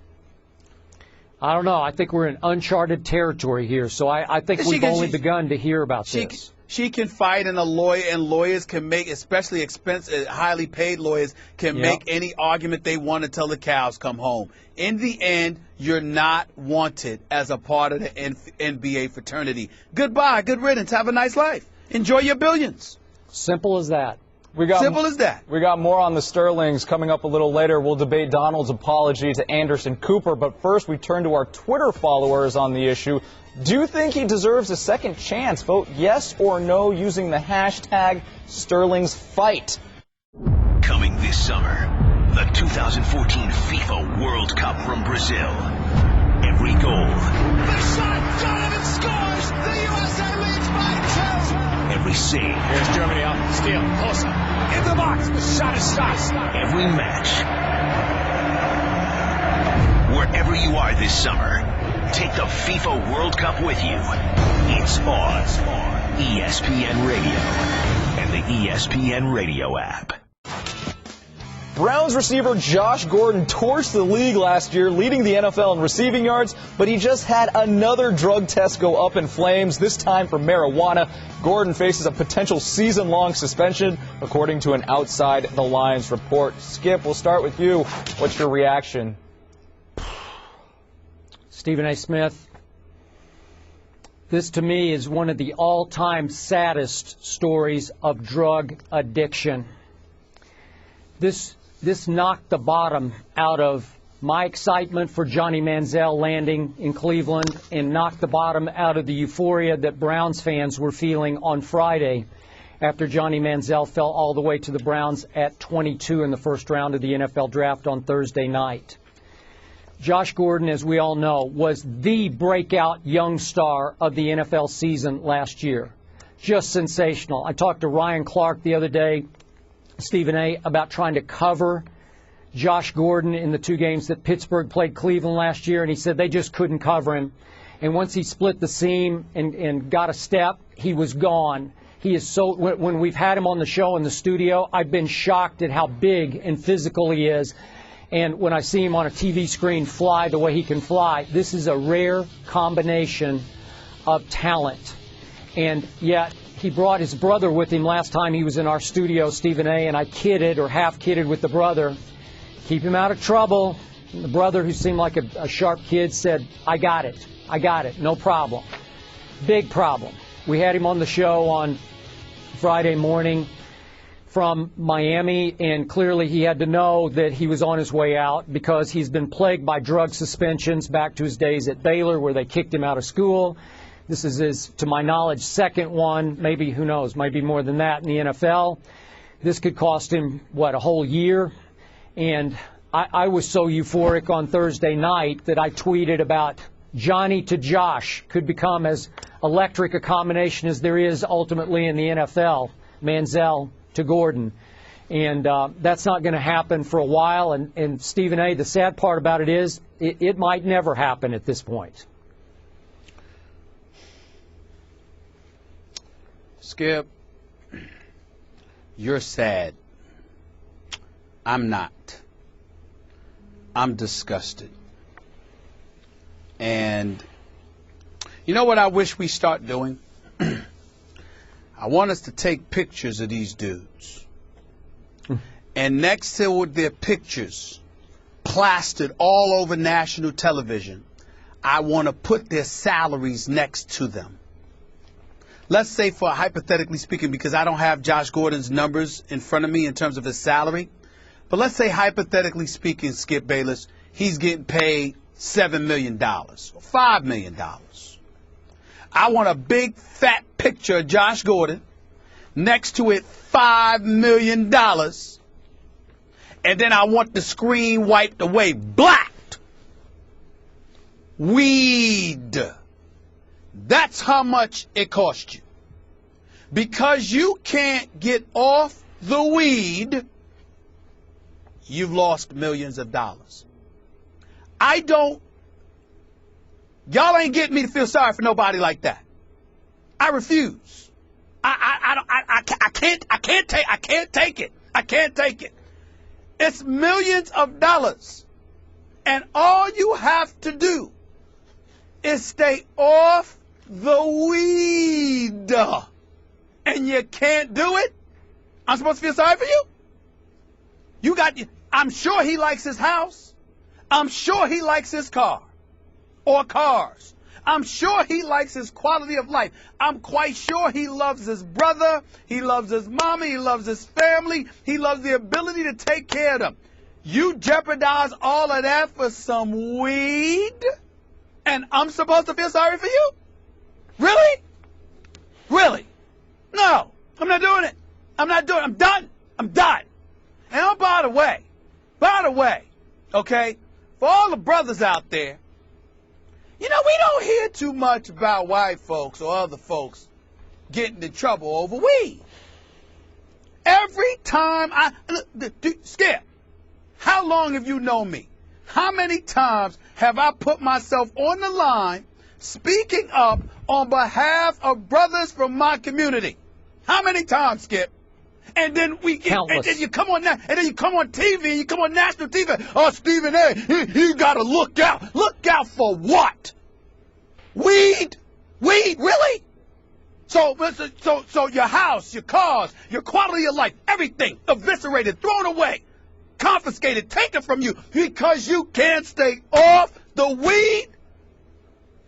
I don't know. I think we're in uncharted territory here. So I think we've only begun to hear about this. She can fight, and lawyers can make, especially expensive, highly paid lawyers, can make any argument they want until the cows come home. In the end, you're not wanted as a part of the NBA fraternity. Goodbye. Good riddance. Have a nice life. Enjoy your billions. Simple as that. Simple as that. We got more on the Sterlings coming up a little later. We'll debate Donald's apology to Anderson Cooper. But first, we turn to our Twitter followers on the issue. Do you think he deserves a second chance? Vote yes or no using the hashtag #SterlingsFight. Coming this summer, the 2014 FIFA World Cup from Brazil. Every goal. The shot, Donovan scores! The USA leads by 2! Every save. Here's Germany up. Steal. Closer. In the box. The shot is stopped. Every match. Wherever you are this summer, take the FIFA World Cup with you. It's on ESPN Radio and the ESPN Radio app. Browns receiver Josh Gordon torched the league last year, leading the NFL in receiving yards, but he just had another drug test go up in flames, this time for marijuana. Gordon faces a potential season-long suspension, according to an Outside the Lines report. Skip, we'll start with you. What's your reaction? Stephen A. Smith, this to me is one of the all-time saddest stories of drug addiction. This knocked the bottom out of my excitement for Johnny Manziel landing in Cleveland and knocked the bottom out of the euphoria that Browns fans were feeling on Friday after Johnny Manziel fell all the way to the Browns at 22 in the first round of the NFL draft on Thursday night. Josh Gordon, as we all know, was the breakout young star of the NFL season last year. Just sensational. I talked to Ryan Clark the other day, Stephen A., about trying to cover Josh Gordon in the two games that Pittsburgh played Cleveland last year, and he said they just couldn't cover him. And once he split the seam and got a step, he was gone. He is so, when we've had him on the show in the studio, I've been shocked at how big and physical he is. And when I see him on a TV screen fly the way he can fly, this is a rare combination of talent. And yet, he brought his brother with him last time he was in our studio, Stephen A., and I kidded or half-kidded with the brother. Keep him out of trouble. And the brother, who seemed like a sharp kid, said, I got it, no problem. Big problem. We had him on the show on Friday morning from Miami, and clearly he had to know that he was on his way out because he's been plagued by drug suspensions back to his days at Baylor, where they kicked him out of school. This is his, to my knowledge, second one, maybe, who knows, maybe more than that in the NFL. This could cost him, a whole year? And I was so euphoric on Thursday night that I tweeted about Johnny to Josh could become as electric a combination as there is ultimately in the NFL, Manziel to Gordon. And that's not going to happen for a while. And Stephen A., the sad part about it is it might never happen at this point. Skip, you're sad. I'm not. I'm disgusted. And you know what I wish we start doing? I want us to take pictures of these dudes. And next to their pictures, plastered all over national television, I want to put their salaries next to them. Let's say, for hypothetically speaking, because I don't have Josh Gordon's numbers in front of me in terms of his salary, but let's say, hypothetically speaking, Skip Bayless, he's getting paid $7 million or $5 million. I want a big, fat picture of Josh Gordon, next to it $5 million, and then I want the screen wiped away, blacked. Weed. That's how much it cost you. Because you can't get off the weed, you've lost millions of dollars. Y'all ain't getting me to feel sorry for nobody like that. I refuse. I can't take it. I can't take it. It's millions of dollars. And all you have to do is stay off the weed. And you can't do it? I'm supposed to feel sorry for you? I'm sure he likes his house. I'm sure he likes his car or cars. I'm sure he likes his quality of life. I'm quite sure he loves his brother. He loves his mama. He loves his family. He loves the ability to take care of them. You jeopardize all of that for some weed? And I'm supposed to feel sorry for you? Really? Really? No, I'm not doing it. I'm done. I'm done. And oh, by the way, okay, for all the brothers out there, we don't hear too much about white folks or other folks getting in trouble over weed. Every time Skip, how long have you known me? How many times have I put myself on the line speaking up on behalf of brothers from my community? How many times, Skip? And then Countless. and then you come on and then you come on TV and you come on national TV. Oh, Stephen A., you got to look out. Look out for what? Weed? Weed? Really? So your house, your cars, your quality of life, everything eviscerated, thrown away, confiscated, taken from you because you can't stay off the weed?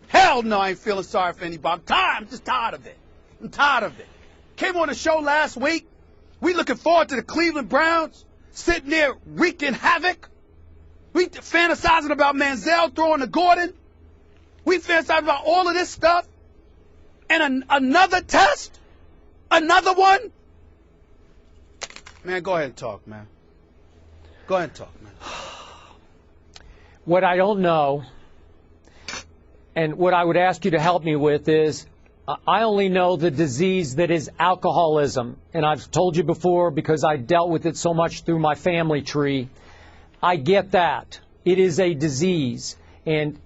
Hell no, I ain't feeling sorry for anybody. I'm just tired of it. I'm tired of it. Came on the show last week. We looking forward to the Cleveland Browns sitting there wreaking havoc. We fantasizing about Manziel throwing to Gordon. We fantasizing about all of this stuff. And another test? Another one? Man, go ahead and talk, man. Go ahead and talk, man. What I don't know, and what I would ask you to help me with is, I only know the disease that is alcoholism, and I've told you before because I dealt with it so much through my family tree. I get that. It is a disease, and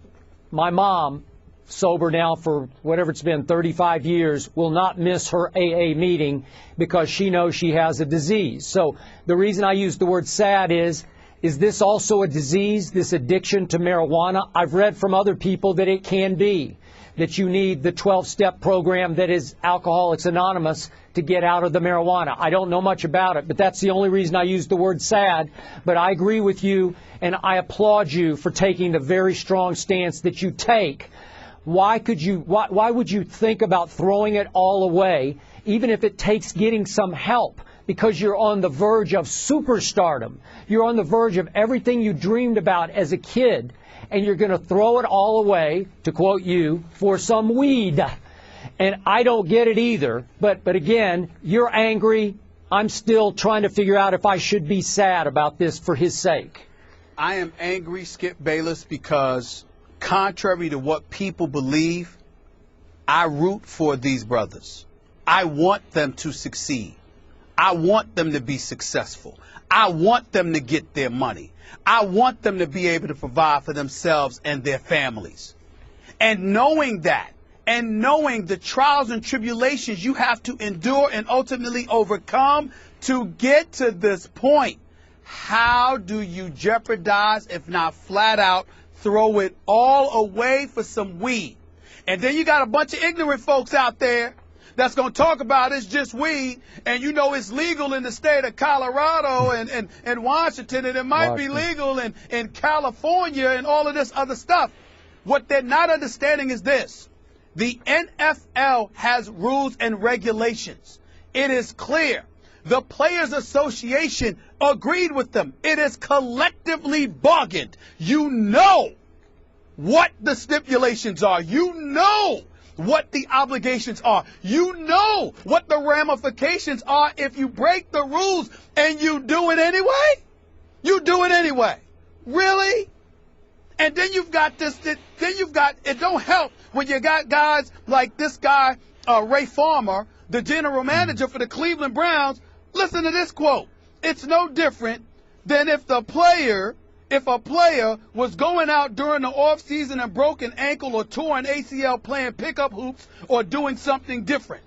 my mom, sober now for whatever it's been, 35 years, will not miss her AA meeting because she knows she has a disease. So the reason I use the word sad is this also a disease, this addiction to marijuana? I've read from other people that it can be, that you need the 12-step program that is Alcoholics Anonymous to get out of the marijuana. I don't know much about it, but that's the only reason I use the word sad. But I agree with you, and I applaud you for taking the very strong stance that you take. Why would you think about throwing it all away, even if it takes getting some help? Because you're on the verge of superstardom. You're on the verge of everything you dreamed about as a kid, and you're going to throw it all away, to quote you, for some weed. And I don't get it either. But again, you're angry. I'm still trying to figure out if I should be sad about this for his sake. I am angry, Skip Bayless, because contrary to what people believe, I root for these brothers. I want them to succeed. I want them to be successful. I want them to get their money. I want them to be able to provide for themselves and their families. And knowing that, and knowing the trials and tribulations you have to endure and ultimately overcome to get to this point, how do you jeopardize, if not flat out, throw it all away for some weed? And then you got a bunch of ignorant folks out there that's going to talk about it's just weed, and you know it's legal in the state of Colorado and Washington, and it might be legal in California and all of this other stuff. What they're not understanding is this. The NFL has rules and regulations. It is clear. The Players Association agreed with them. It is collectively bargained. You know what the stipulations are. You know what the obligations are. You know what the ramifications are if you break the rules, and you do it anyway? You do it anyway. Really? And then you've got this, it don't help when you got guys like this guy, Ray Farmer, the general manager for the Cleveland Browns. Listen to this quote. It's no different than if a player was going out during the offseason and broke an ankle or tore an ACL playing pickup hoops or doing something different.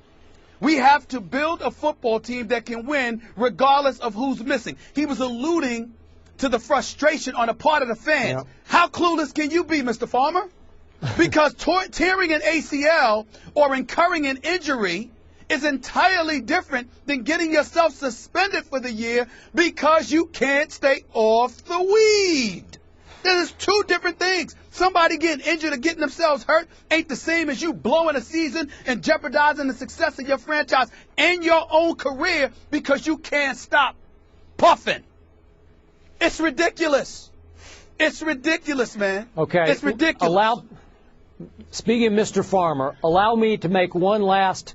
We have to build a football team that can win regardless of who's missing. He was alluding to the frustration on the part of the fans. Yep. How clueless can you be, Mr. Farmer? Because tearing an ACL or incurring an injury is entirely different than getting yourself suspended for the year because you can't stay off the weed. There's two different things. Somebody getting injured or getting themselves hurt ain't the same as you blowing a season and jeopardizing the success of your franchise and your own career because you can't stop puffing. It's ridiculous. It's ridiculous, man. Okay. It's ridiculous. Speaking of Mr. Farmer, allow me to make one last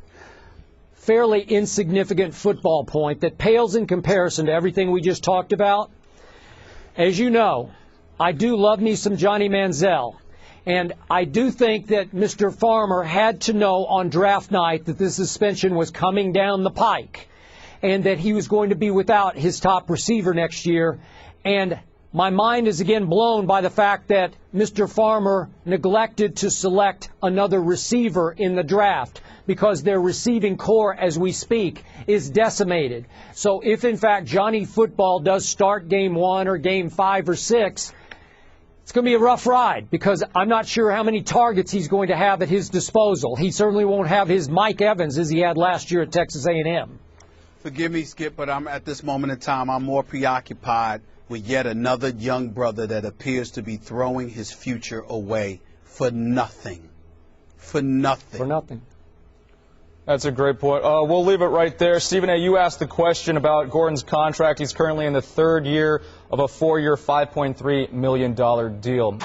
fairly insignificant football point that pales in comparison to everything we just talked about. As you know, I do love me some Johnny Manziel, and I do think that Mr. Farmer had to know on draft night that the suspension was coming down the pike and that he was going to be without his top receiver next year. And my mind is again blown by the fact that Mr. Farmer neglected to select another receiver in the draft because their receiving core, as we speak, is decimated. So if, in fact, Johnny Football does start game 1 or game 5 or 6, it's going to be a rough ride because I'm not sure how many targets he's going to have at his disposal. He certainly won't have his Mike Evans as he had last year at Texas A&M. Forgive me, Skip, but I'm at this moment in time, I'm more preoccupied with yet another young brother that appears to be throwing his future away for nothing. For nothing. For nothing. That's a great point. We'll leave it right there. Stephen A., you asked the question about Gordon's contract. He's currently in the third year of a 4-year, $5.3 million deal.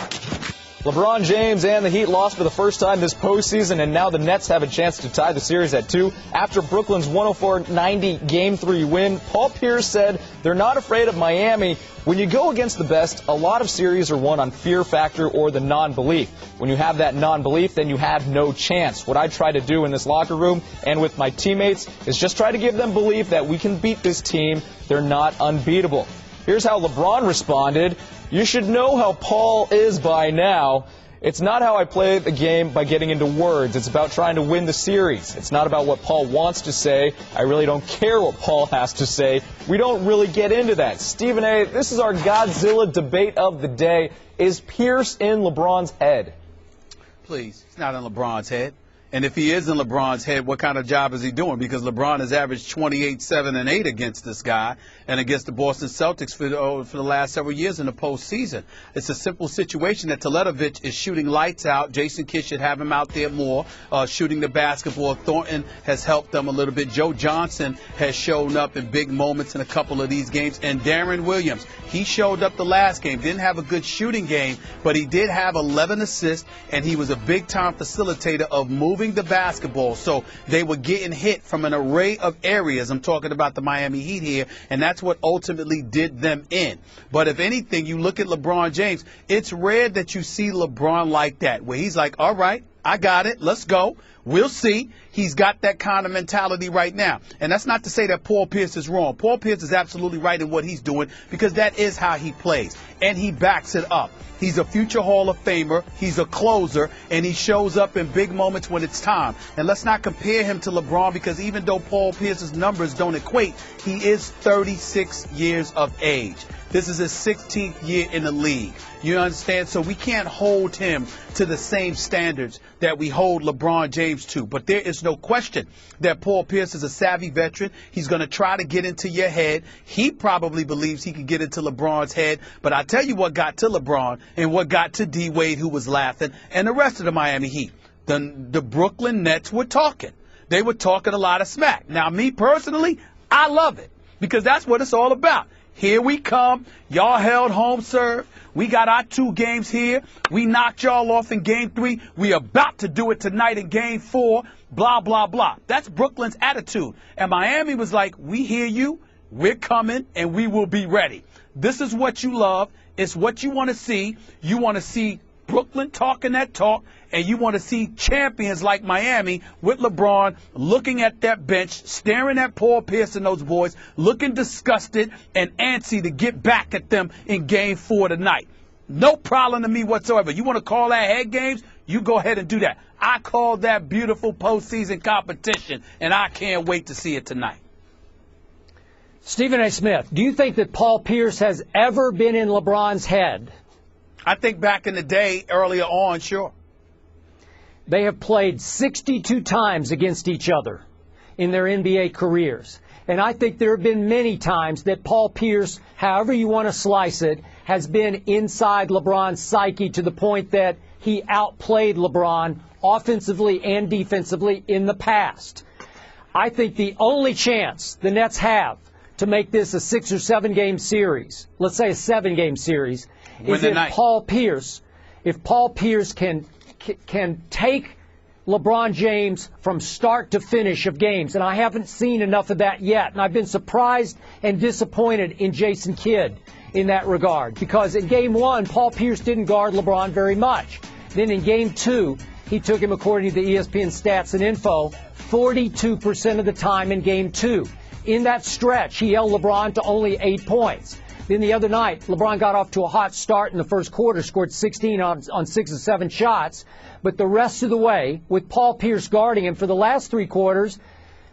LeBron James and the Heat lost for the first time this postseason, and now the Nets have a chance to tie the series at 2. After Brooklyn's 104-90 Game 3 win, Paul Pierce said they're not afraid of Miami. When you go against the best, a lot of series are won on fear factor or the non-belief. When you have that non-belief, then you have no chance. What I try to do in this locker room and with my teammates is just try to give them belief that we can beat this team. They're not unbeatable. Here's how LeBron responded. You should know how Paul is by now. It's not how I play the game by getting into words. It's about trying to win the series. It's not about what Paul wants to say. I really don't care what Paul has to say. We don't really get into that. Stephen A., this is our Godzilla debate of the day. Is Pierce in LeBron's head? Please, it's not in LeBron's head. And if he is in LeBron's head, what kind of job is he doing? Because LeBron has averaged 28, 7, and 8 against this guy and against the Boston Celtics for the last several years in the postseason. It's a simple situation that Teletovic is shooting lights out. Jason Kidd should have him out there more, shooting the basketball. Thornton has helped them a little bit. Joe Johnson has shown up in big moments in a couple of these games. And Darren Williams, he showed up the last game. Didn't have a good shooting game, but he did have 11 assists, and he was a big-time facilitator of moving the basketball. So they were getting hit from an array of areas. I'm talking about the Miami Heat here, and that's what ultimately did them in. But if anything, you look at LeBron James, it's rare that you see LeBron like that, where he's like, all right, I got it, let's go. We'll see. He's got that kind of mentality right now. And that's not to say that Paul Pierce is wrong. Paul Pierce is absolutely right in what he's doing because that is how he plays. And he backs it up. He's a future Hall of Famer. He's a closer. And he shows up in big moments when it's time. And let's not compare him to LeBron because even though Paul Pierce's numbers don't equate, he is 36 years of age. This is his 16th year in the league. You understand? So we can't hold him to the same standards that we hold LeBron James to. But there is no question that Paul Pierce is a savvy veteran. He's going to try to get into your head. He probably believes he can get into LeBron's head. But I tell you what got to LeBron and what got to D. Wade, who was laughing, and the rest of the Miami Heat. The Brooklyn Nets were talking. They were talking a lot of smack. Now, me personally, I love it because that's what it's all about. Here we come. Y'all held home serve. We got our 2 games here. We knocked y'all off in game 3. We about to do it tonight in game 4. Blah, blah, blah. That's Brooklyn's attitude. And Miami was like, we hear you. We're coming and we will be ready. This is what you love. It's what you want to see. You want to see Brooklyn talking that talk, and you want to see champions like Miami with LeBron looking at that bench, staring at Paul Pierce and those boys, looking disgusted and antsy to get back at them in game 4 tonight. No problem to me whatsoever. You want to call that head games? You go ahead and do that. I call that beautiful postseason competition, and I can't wait to see it tonight. Stephen A. Smith, do you think that Paul Pierce has ever been in LeBron's head? I think back in the day, earlier on, sure. They have played 62 times against each other in their NBA careers. And I think there have been many times that Paul Pierce, however you want to slice it, has been inside LeBron's psyche to the point that he outplayed LeBron offensively and defensively in the past. I think the only chance the Nets have to make this a 6 or 7 game series, let's say a 7 game series, is if Paul Pierce can take LeBron James from start to finish of games. And I haven't seen enough of that yet. And I've been surprised and disappointed in Jason Kidd in that regard. Because in game 1, Paul Pierce didn't guard LeBron very much. Then in game 2, he took him, according to the ESPN stats and info, 42% of the time in game 2. In that stretch, he held LeBron to only 8 points. Then the other night, LeBron got off to a hot start in the first quarter, scored 16 on 6 of 7 shots. But the rest of the way, with Paul Pierce guarding him for the last 3 quarters,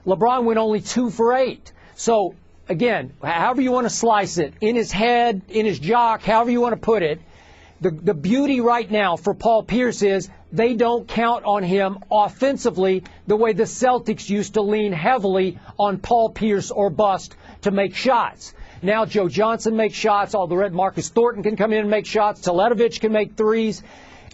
LeBron went only 2 for 8. So, again, however you want to slice it, in his head, in his jock, however you want to put it, the beauty right now for Paul Pierce is they don't count on him offensively the way the Celtics used to lean heavily on Paul Pierce or bust to make shots. Now Joe Johnson makes shots. All the red Marcus Thornton can come in and make shots. Teletovic can make threes.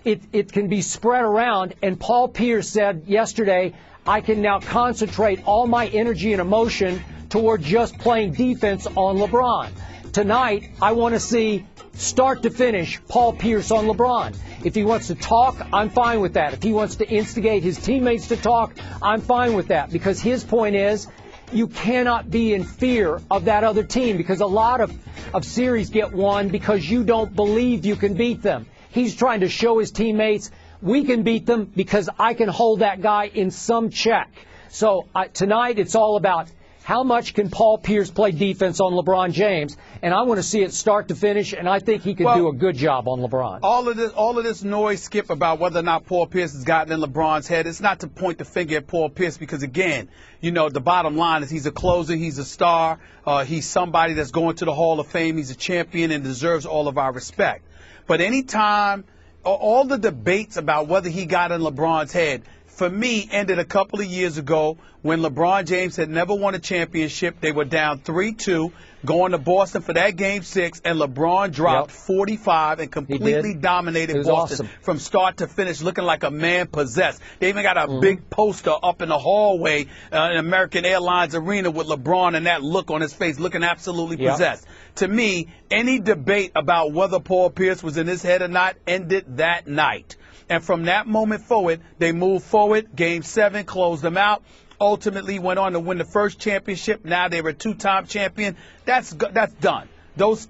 It can be spread around. And Paul Pierce said yesterday, I can now concentrate all my energy and emotion toward just playing defense on LeBron. Tonight, I want to see start to finish Paul Pierce on LeBron. If he wants to talk, I'm fine with that. If he wants to instigate his teammates to talk, I'm fine with that. Because his point is, you cannot be in fear of that other team, because a lot of series get won because you don't believe you can beat them. He's trying to show his teammates, we can beat them because I can hold that guy in some check. So tonight it's all about how much can Paul Pierce play defense on LeBron James, and I want to see it start to finish, and I think he can do a good job on LeBron. All of this noise, Skip, about whether or not Paul Pierce has gotten in LeBron's head, it's not to point the finger at Paul Pierce because, again, you know, the bottom line is he's a closer, he's a star, he's somebody that's going to the Hall of Fame, he's a champion and deserves all of our respect. But anytime, all the debates about whether he got in LeBron's head, for me, ended a couple of years ago when LeBron James had never won a championship. They were down 3-2, going to Boston for that Game 6, and LeBron dropped 45 and completely dominated Boston from start to finish, looking like a man possessed. They even got a big poster up in the hallway in American Airlines Arena with LeBron and that look on his face, looking absolutely possessed. To me, any debate about whether Paul Pierce was in his head or not ended that night. And from that moment forward, they moved forward. Game 7 closed them out. Ultimately went on to win the first championship. Now they were a 2-time champion. That's done. Those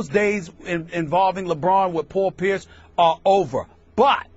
days involving LeBron with Paul Pierce are over. But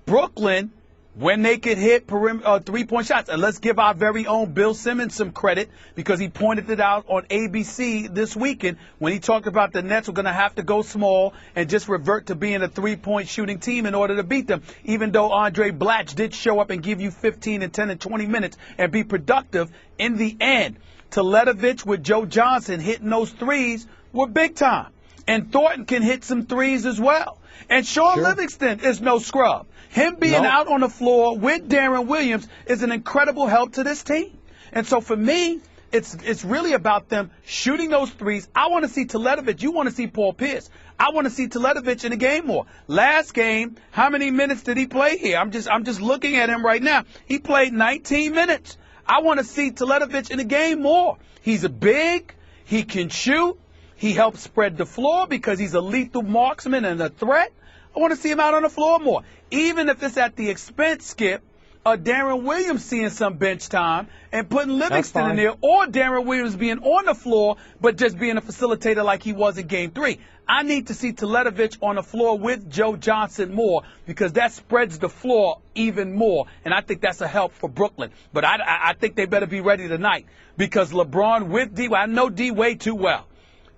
Brooklyn, when they could hit three-point shots, and let's give our very own Bill Simmons some credit because he pointed it out on ABC this weekend when he talked about the Nets were going to have to go small and just revert to being a three-point shooting team in order to beat them, even though Andre Blatch did show up and give you 15 and 10 and 20 minutes and be productive in the end. Teletovic with Joe Johnson hitting those threes were big time. And Thornton can hit some threes as well. And Sean Livingston is no scrub. Him being out on the floor with Darren Williams is an incredible help to this team. And so for me, it's really about them shooting those threes. I want to see Teletovic. You want to see Paul Pierce. I want to see Teletovic in the game more. Last game, how many minutes did he play here? I'm just looking at him right now. He played 19 minutes. I want to see Teletovic in the game more. He's a big. He can shoot. He helps spread the floor because he's a lethal marksman and a threat. I want to see him out on the floor more. Even if it's at the expense, Skip, of Darren Williams seeing some bench time and putting Livingston in there, or Darren Williams being on the floor but just being a facilitator like he was in Game 3. I need to see Teletovic on the floor with Joe Johnson more because that spreads the floor even more, and I think that's a help for Brooklyn. But I think they better be ready tonight because LeBron with D, I know D way too well,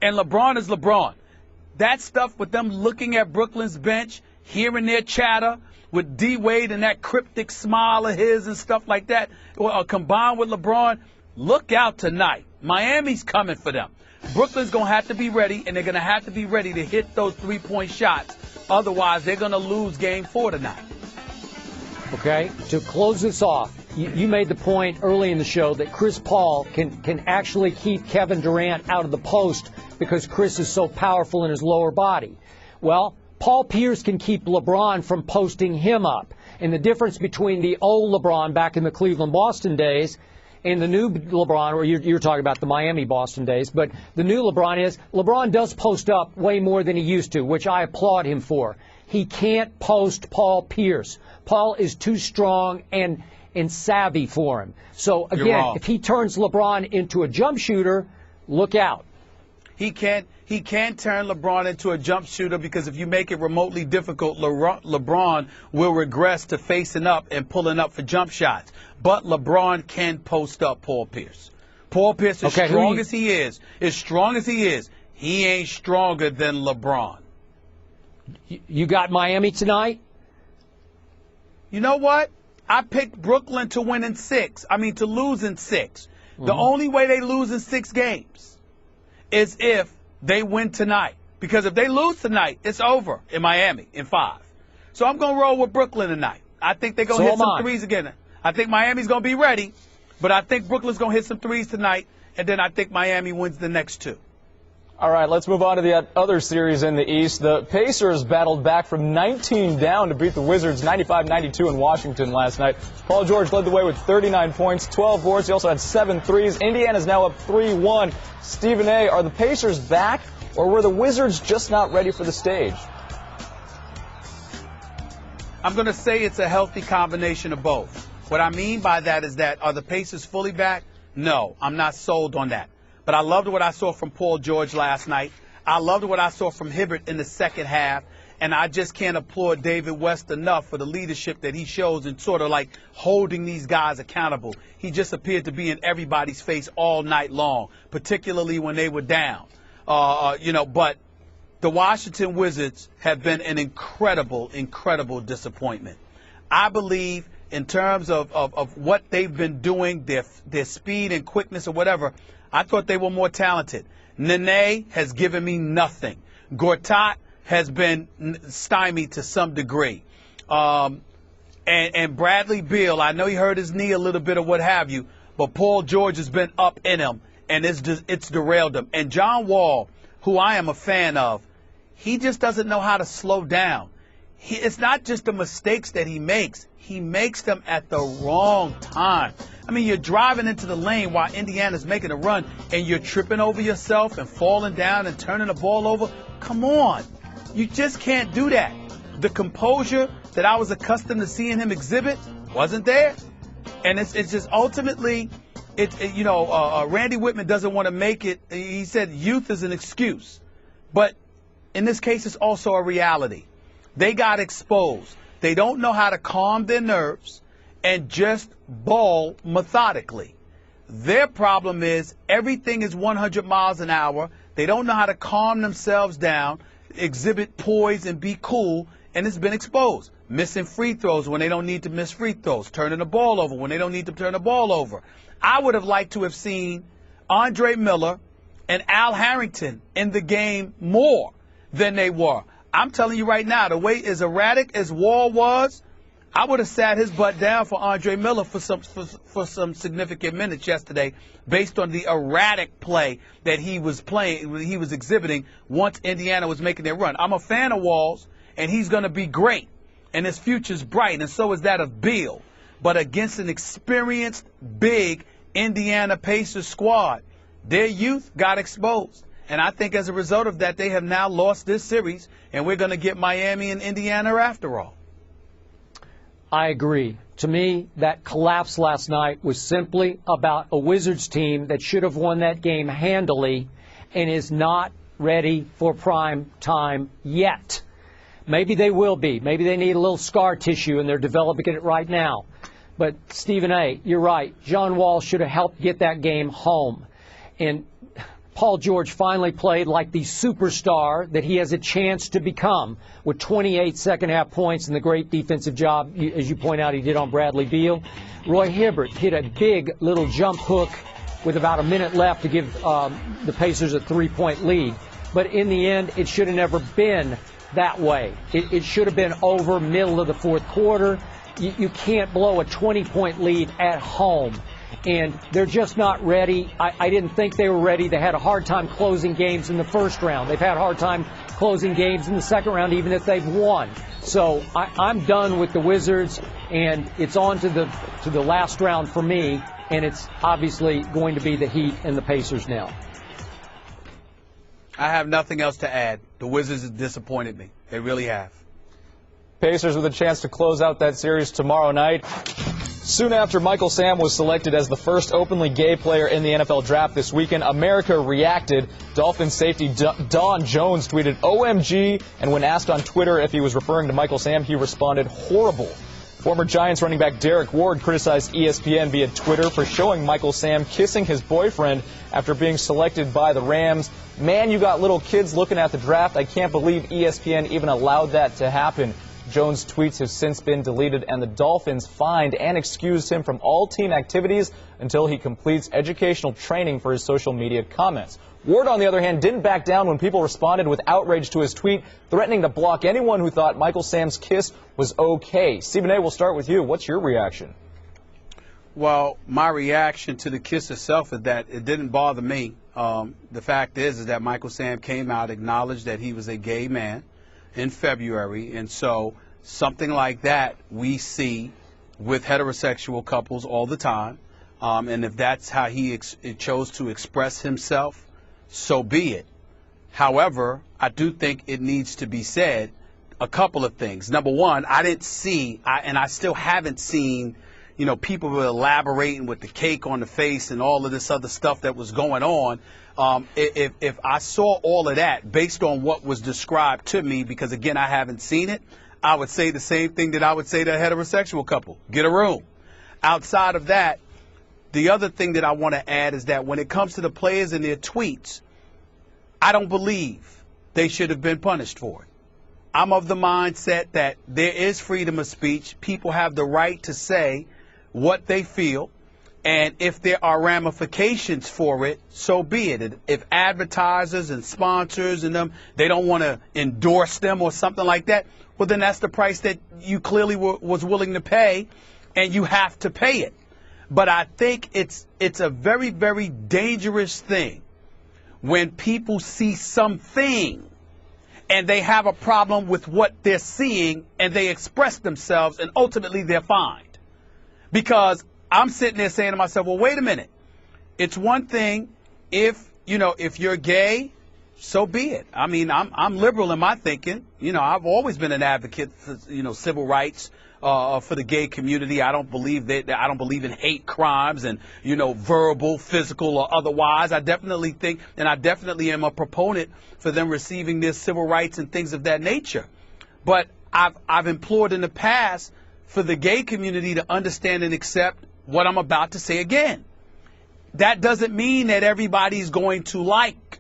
and LeBron is LeBron. That stuff with them looking at Brooklyn's bench, hearing their chatter with D. Wade and that cryptic smile of his and stuff like that, combined with LeBron, look out tonight. Miami's coming for them. Brooklyn's going to have to be ready, and they're going to have to be ready to hit those three-point shots. Otherwise, they're going to lose Game 4 tonight. Okay, to close this off, you made the point early in the show that Chris Paul can actually keep Kevin Durant out of the post because Chris is so powerful in his lower body. Well, Paul Pierce can keep LeBron from posting him up. And the difference between the old LeBron back in the Cleveland-Boston days and the new LeBron, or you're talking about the Miami-Boston days, but the new LeBron is LeBron does post up way more than he used to, which I applaud him for. He can't post Paul Pierce. Paul is too strong and savvy for him. So, again, if he turns LeBron into a jump shooter, look out. He can't turn LeBron into a jump shooter because if you make it remotely difficult, LeBron will regress to facing up and pulling up for jump shots. But LeBron can post up Paul Pierce. Paul Pierce, as strong as he is, He ain't stronger than LeBron. You got Miami tonight? You know what? I picked Brooklyn to win in 6. To lose in 6. The only way they lose in 6 games is if they win tonight. Because if they lose tonight, it's over in Miami in 5. So I'm going to roll with Brooklyn tonight. I think they're going to hit some threes again. I think Miami's going to be ready, but I think Brooklyn's going to hit some threes tonight, and then I think Miami wins the next 2. All right, let's move on to the other series in the East. The Pacers battled back from 19 down to beat the Wizards 95-92 in Washington last night. Paul George led the way with 39 points, 12 boards. He also had 7 threes. Indiana's now up 3-1. Stephen A., are the Pacers back, or were the Wizards just not ready for the stage? I'm going to say it's a healthy combination of both. What I mean by that is that, are the Pacers fully back? No, I'm not sold on that. But I loved what I saw from Paul George last night. I loved what I saw from Hibbert in the second half. And I just can't applaud David West enough for the leadership that he shows in sort of like holding these guys accountable. He just appeared to be in everybody's face all night long, particularly when they were down. But the Washington Wizards have been an incredible, incredible disappointment. I believe in terms of what they've been doing, their speed and quickness or whatever, I thought they were more talented. Nene has given me nothing. Gortat has been stymied to some degree. And Bradley Beal, I know he hurt his knee a little bit or what have you, but Paul George has been up in him, and it's derailed him. And John Wall, who I am a fan of, he just doesn't know how to slow down. It's not just the mistakes that he makes them at the wrong time. You're driving into the lane while Indiana's making a run, and you're tripping over yourself and falling down and turning the ball over. Come on. You just can't do that. The composure that I was accustomed to seeing him exhibit wasn't there. And it's just ultimately, Randy Whitman doesn't want to make it. He said youth is an excuse. But in this case, it's also a reality. They got exposed. They don't know how to calm their nerves and just ball methodically. Their problem is everything is 100 miles an hour. They don't know how to calm themselves down, exhibit poise, and be cool, and it's been exposed. Missing free throws when they don't need to miss free throws. Turning the ball over when they don't need to turn the ball over. I would have liked to have seen Andre Miller and Al Harrington in the game more than they were. I'm telling you right now, the way as erratic as Wall was, I would have sat his butt down for Andre Miller for some significant minutes yesterday based on the erratic play that he was exhibiting once Indiana was making their run. I'm a fan of Wall's, and he's going to be great, and his future's bright, and so is that of Beal. But against an experienced, big Indiana Pacers squad, their youth got exposed. And I think as a result of that, they have now lost this series, and we're going to get Miami and Indiana after all. I agree. To me, that collapse last night was simply about a Wizards team that should have won that game handily and is not ready for prime time yet. Maybe they will be. Maybe they need a little scar tissue, and they're developing it right now. But, Stephen A., you're right. John Wall should have helped get that game home. And Paul George finally played like the superstar that he has a chance to become with 28 second-half points and the great defensive job, as you point out, he did on Bradley Beal. Roy Hibbert hit a big little jump hook with about a minute left to give the Pacers a 3-point lead. But in the end, it should have never been that way. It should have been over middle of the fourth quarter. You can't blow a 20-point lead at home. And they're just not ready. I didn't think they were ready. They had a hard time closing games in the first round. They've had a hard time closing games in the second round, even if they've won. So I'm done with the Wizards, and it's on to the last round for me, and it's obviously going to be the Heat and the Pacers now. I have nothing else to add. The Wizards have disappointed me. They really have. Pacers with a chance to close out that series tomorrow night. Soon after Michael Sam was selected as the first openly gay player in the NFL draft this weekend, America reacted. Dolphins safety Don Jones tweeted, "OMG," and when asked on Twitter if he was referring to Michael Sam, he responded, "Horrible." Former Giants running back Derek Ward criticized ESPN via Twitter for showing Michael Sam kissing his boyfriend after being selected by the Rams. Man, you got little kids looking at the draft. I can't believe ESPN even allowed that to happen. Jones' tweets have since been deleted, and the Dolphins fined and excused him from all team activities until he completes educational training for his social media comments. Ward, on the other hand, didn't back down when people responded with outrage to his tweet, threatening to block anyone who thought Michael Sam's kiss was okay. Stephen A., we'll start with you. What's your reaction? Well, my reaction to the kiss itself is that it didn't bother me. The fact is that Michael Sam came out, acknowledged that he was a gay man in February, and so something like that we see with heterosexual couples all the time, and if that's how he chose to express himself, so be it. However, I do think it needs to be said a couple of things. Number one, I didn't see, and I still haven't seen, people were elaborating with the cake on the face and all of this other stuff that was going on. If I saw all of that based on what was described to me, because again, I haven't seen it, I would say the same thing that I would say to a heterosexual couple. Get a room. Outside of that, the other thing that I want to add is that when it comes to the players and their tweets, I don't believe they should have been punished for it. I'm of the mindset that there is freedom of speech. People have the right to say what they feel. And if there are ramifications for it, so be it. If advertisers and sponsors and them, they don't want to endorse them or something like that, well, then that's the price that you clearly was willing to pay, and you have to pay it. But I think it's a very, very dangerous thing when people see something and they have a problem with what they're seeing and they express themselves and ultimately they're fined. Because I'm sitting there saying to myself, well, wait a minute. It's one thing if you're gay, so be it. I mean, I'm liberal in my thinking. I've always been an advocate for, civil rights for the gay community. I don't believe in hate crimes and, verbal, physical, or otherwise. I definitely think, and I definitely am a proponent for them receiving their civil rights and things of that nature. But I've implored in the past for the gay community to understand and accept what I'm about to say again. That doesn't mean that everybody's going to like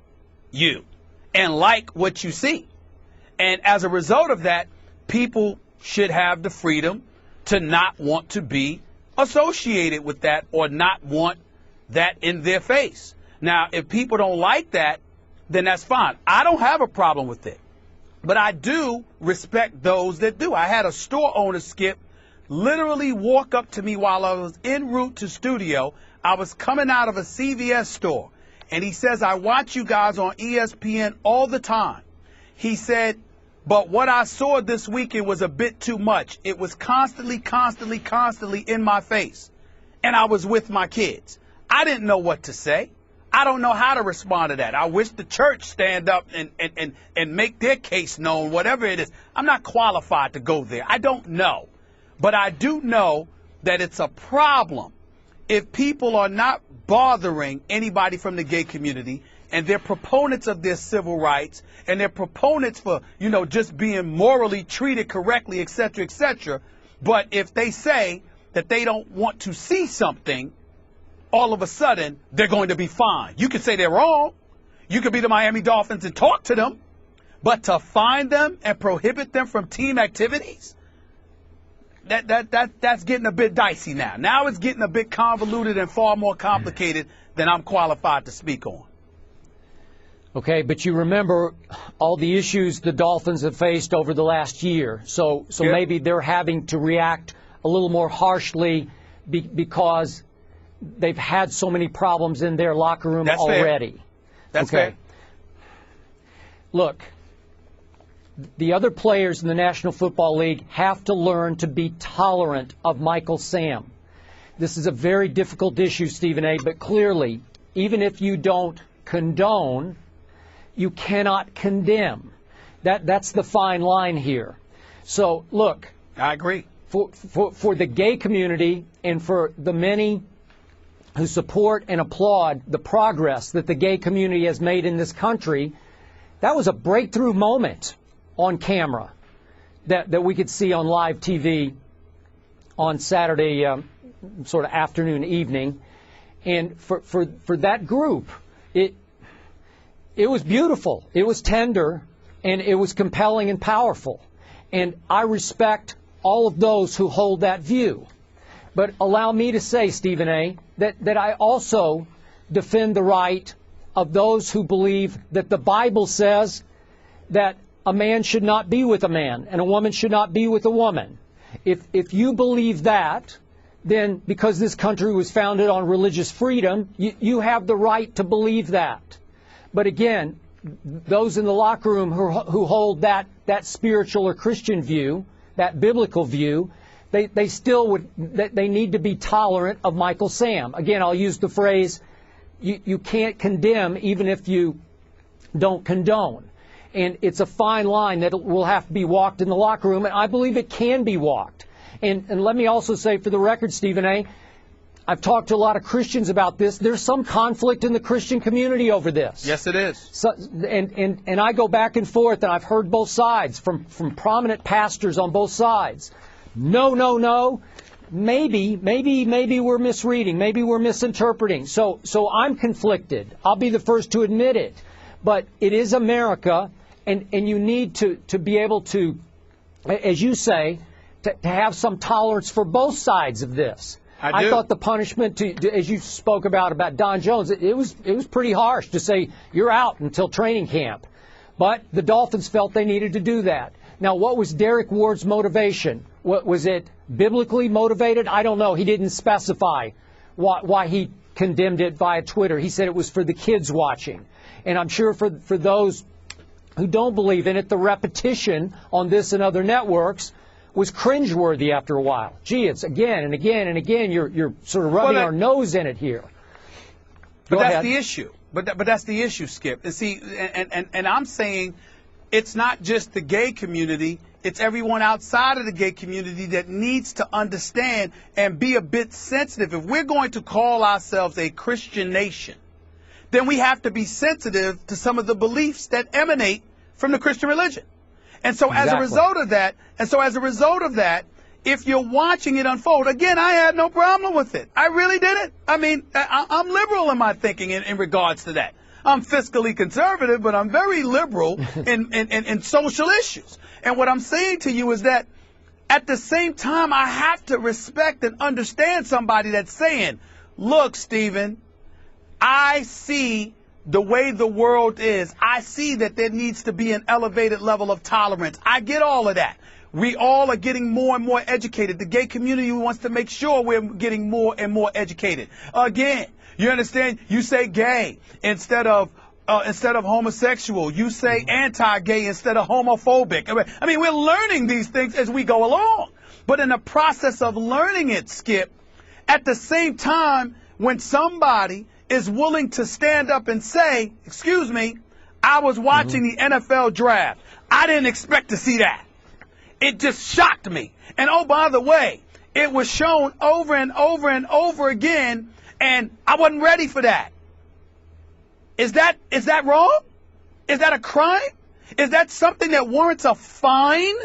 you and like what you see. And as a result of that, people should have the freedom to not want to be associated with that or not want that in their face. Now, if people don't like that, then that's fine. I don't have a problem with it. But I do respect those that do. I had a store owner, Skip, literally walk up to me while I was en route to studio. I was coming out of a CVS store, and he says, I watch you guys on ESPN all the time. He said, but what I saw this weekend was a bit too much. It was constantly in my face, and I was with my kids. I didn't know what to say. I don't know how to respond to that. I wish the church stand up and make their case known, whatever it is. I'm not qualified to go there. I don't know. But I do know that it's a problem if people are not bothering anybody from the gay community and they're proponents of their civil rights and they're proponents for, just being morally treated correctly, et cetera, but if they say that they don't want to see something, all of a sudden they're going to be fined. You could say they're wrong. You could be the Miami Dolphins and talk to them, but to fine them and prohibit them from team activities, that's getting a bit dicey now. Now it's getting a bit convoluted and far more complicated than I'm qualified to speak on. Okay, but you remember all the issues the Dolphins have faced over the last year. So Yep. Maybe they're having to react a little more harshly because they've had so many problems in their locker room That's already. Fair. That's okay. fair. Look, the other players in the National Football League have to learn to be tolerant of Michael Sam. This is a very difficult issue, Stephen A., but clearly, even if you don't condone, you cannot condemn. That's the fine line here. So, look. I agree. For the gay community and for the many who support and applaud the progress that the gay community has made in this country, that was a breakthrough moment on camera that we could see on live TV on Saturday sort of afternoon, evening. And for that group, it was beautiful. It was tender, and it was compelling and powerful. And I respect all of those who hold that view. But allow me to say, Stephen A., that I also defend the right of those who believe that the Bible says that a man should not be with a man and a woman should not be with a woman. If you believe that, then because this country was founded on religious freedom, you have the right to believe that. But again, those in the locker room who hold that spiritual or Christian view, that biblical view, they still they need to be tolerant of Michael Sam. Again, I'll use the phrase, you can't condemn even if you don't condone. And it's a fine line that will have to be walked in the locker room, and I believe it can be walked. And let me also say, for the record, Stephen A., I've talked to a lot of Christians about this. There's some conflict in the Christian community over this. Yes, it is. So, and I go back and forth, and I've heard both sides from prominent pastors on both sides. No. Maybe we're misreading. Maybe we're misinterpreting. So I'm conflicted. I'll be the first to admit it. But it is America, and you need to be able to, as you say, to have some tolerance for both sides of this. I thought the punishment, as you spoke about Don Jones, it was pretty harsh to say you're out until training camp. But the Dolphins felt they needed to do that. Now, what was Derek Ward's motivation? Was it biblically motivated? I don't know. He didn't specify why he condemned it via Twitter. He said it was for the kids watching. And I'm sure for those who don't believe in it, the repetition on this and other networks was cringeworthy after a while. Gee, it's again and again and again. You're sort of rubbing our nose in it here. But that's the issue. But that's the issue, Skip. And see, and I'm saying it's not just the gay community. It's everyone outside of the gay community that needs to understand and be a bit sensitive. If we're going to call ourselves a Christian nation, then we have to be sensitive to some of the beliefs that emanate from the Christian religion. And so as a result of that, if you're watching it unfold, again, I had no problem with it. I really didn't. I mean, I'm liberal in my thinking in regards to that. I'm fiscally conservative, but I'm very liberal in social issues. And what I'm saying to you is that at the same time, I have to respect and understand somebody that's saying, look, Stephen, I see the way the world is. I see that there needs to be an elevated level of tolerance. I get all of that. We all are getting more and more educated. The gay community wants to make sure we're getting more and more educated. Again, you understand? You say gay instead of homosexual. You say anti-gay instead of homophobic. I mean, we're learning these things as we go along. But in the process of learning it, Skip, at the same time, when somebody is willing to stand up and say, excuse me, I was watching the NFL draft. I didn't expect to see that. It just shocked me. And oh, by the way, it was shown over and over and over again, and I wasn't ready for that. Is that wrong? Is that a crime? Is that something that warrants a fine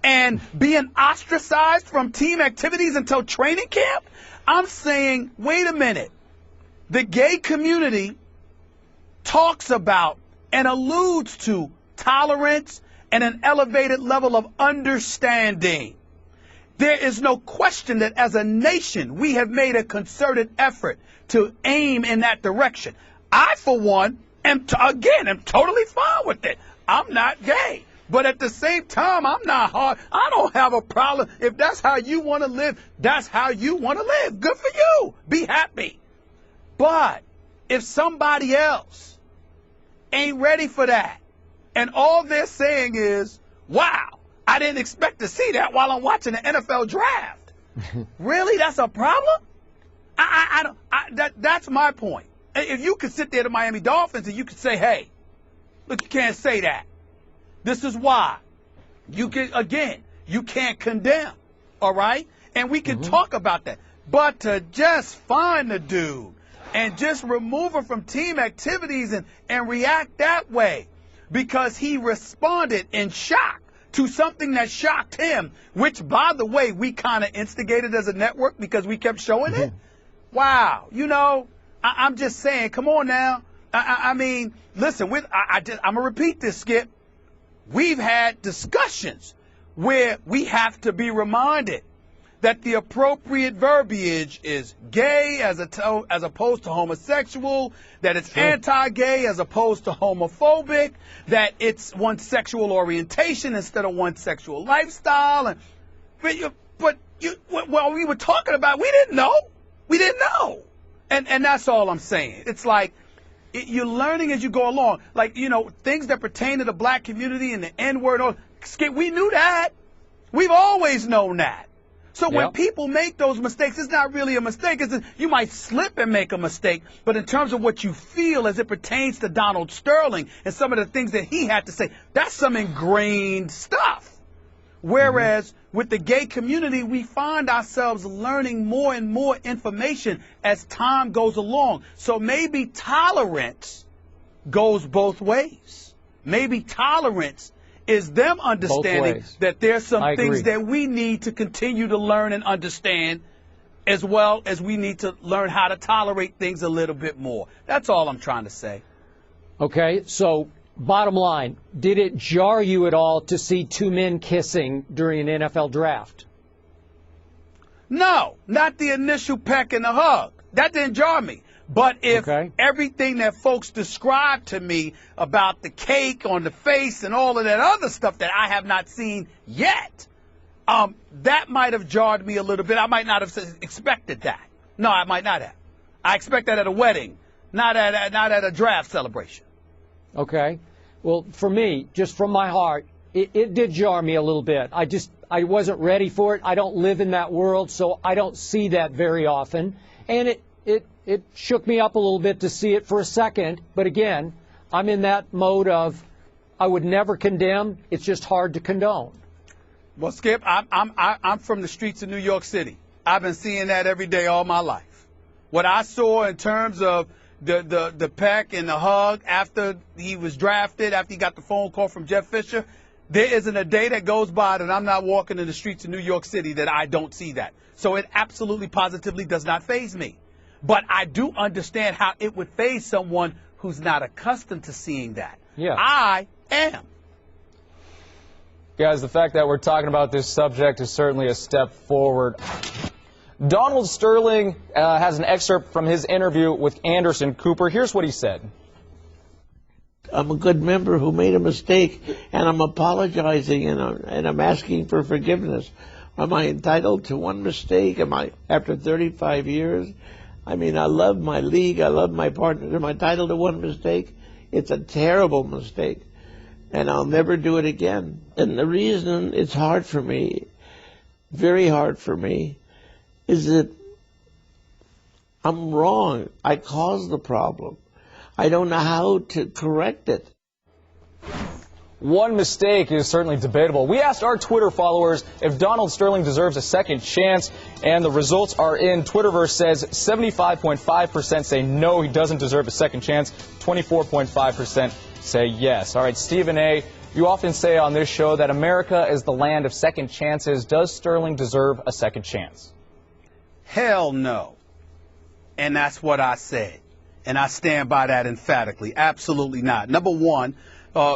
and being ostracized from team activities until training camp? I'm saying, wait a minute. The gay community talks about and alludes to tolerance and an elevated level of understanding. There is no question that as a nation, we have made a concerted effort to aim in that direction. I, for one, am totally fine with it. I'm not gay. But at the same time, I'm not hard. I don't have a problem. If that's how you want to live, that's how you want to live. Good for you. Be happy. But if somebody else ain't ready for that, and all they're saying is, wow, I didn't expect to see that while I'm watching the NFL draft. Really? That's a problem? That's my point. If you could sit there to Miami Dolphins and you could say, hey, look, you can't say that. This is why. You can't condemn, all right? And we can talk about that. But to just find the dude and just remove him from team activities and react that way because he responded in shock to something that shocked him, which, by the way, we kind of instigated as a network because we kept showing it. Wow. You know, I'm just saying, come on now. I mean, listen, I'm going to repeat this, Skip. We've had discussions where we have to be reminded that the appropriate verbiage is gay as opposed to homosexual, that it's anti-gay as opposed to homophobic, that it's one sexual orientation instead of one sexual lifestyle. But while we were talking about, we didn't know. We didn't know. And that's all I'm saying. It's like you're learning as you go along. Like, you know, things that pertain to the black community and the N-word, Skip, we knew that. We've always known that. So when people make those mistakes, it's not really a mistake. You might slip and make a mistake, but in terms of what you feel as it pertains to Donald Sterling and some of the things that he had to say, that's some ingrained stuff. Whereas with the gay community, we find ourselves learning more and more information as time goes along. So maybe tolerance goes both ways. Maybe tolerance is them understanding that there's some things that we need to continue to learn and understand, as well as we need to learn how to tolerate things a little bit more. That's all I'm trying to say. Okay, so bottom line, did it jar you at all to see two men kissing during an NFL draft? No, not the initial peck and the hug. That didn't jar me. But if everything that folks described to me about the cake on the face and all of that other stuff that I have not seen yet, that might have jarred me a little bit. I might not have expected that. No, I might not have. I expect that at a wedding, not at a draft celebration. Okay. Well, for me, just from my heart, it did jar me a little bit. I wasn't ready for it. I don't live in that world, so I don't see that very often. And it shook me up a little bit to see it for a second. But again, I'm in that mode of I would never condemn. It's just hard to condone. Well, Skip, I'm from the streets of New York City. I've been seeing that every day all my life. What I saw in terms of the peck and the hug after he was drafted, after he got the phone call from Jeff Fisher, there isn't a day that goes by that I'm not walking in the streets of New York City that I don't see that. So it absolutely, positively does not faze me. But I do understand how it would faze someone who's not accustomed to seeing that. Yeah. I am. Guys, the fact that we're talking about this subject is certainly a step forward. Donald Sterling has an excerpt from his interview with Anderson Cooper. Here's what he said. I'm a good member who made a mistake, and I'm apologizing, and I'm asking for forgiveness. Am I entitled to one mistake? Am I, after 35 years? I mean, I love my league. I love my partners. Am I entitled to one mistake? It's a terrible mistake, and I'll never do it again. And the reason it's hard for me, very hard for me, is that I'm wrong. I caused the problem. I don't know how to correct it. One mistake is certainly debatable. We asked our Twitter followers if Donald Sterling deserves a second chance, and the results are in. Twitterverse says 75.5% say no, he doesn't deserve a second chance. 24.5% say yes. All right, Stephen A., you often say on this show that America is the land of second chances. Does Sterling deserve a second chance? Hell no. And that's what I said. And I stand by that emphatically. Absolutely not. Number one,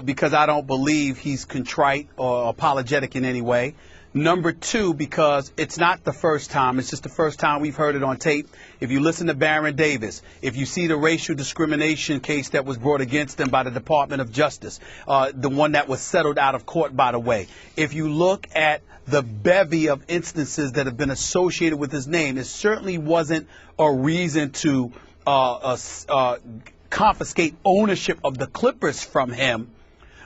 because I don't believe he's contrite or apologetic in any way. Number two, because it's not the first time. It's just the first time we've heard it on tape. If you listen to Baron Davis, if you see the racial discrimination case that was brought against him by the Department of Justice, the one that was settled out of court, by the way, if you look at the bevy of instances that have been associated with his name, it certainly wasn't a reason to confiscate ownership of the Clippers from him.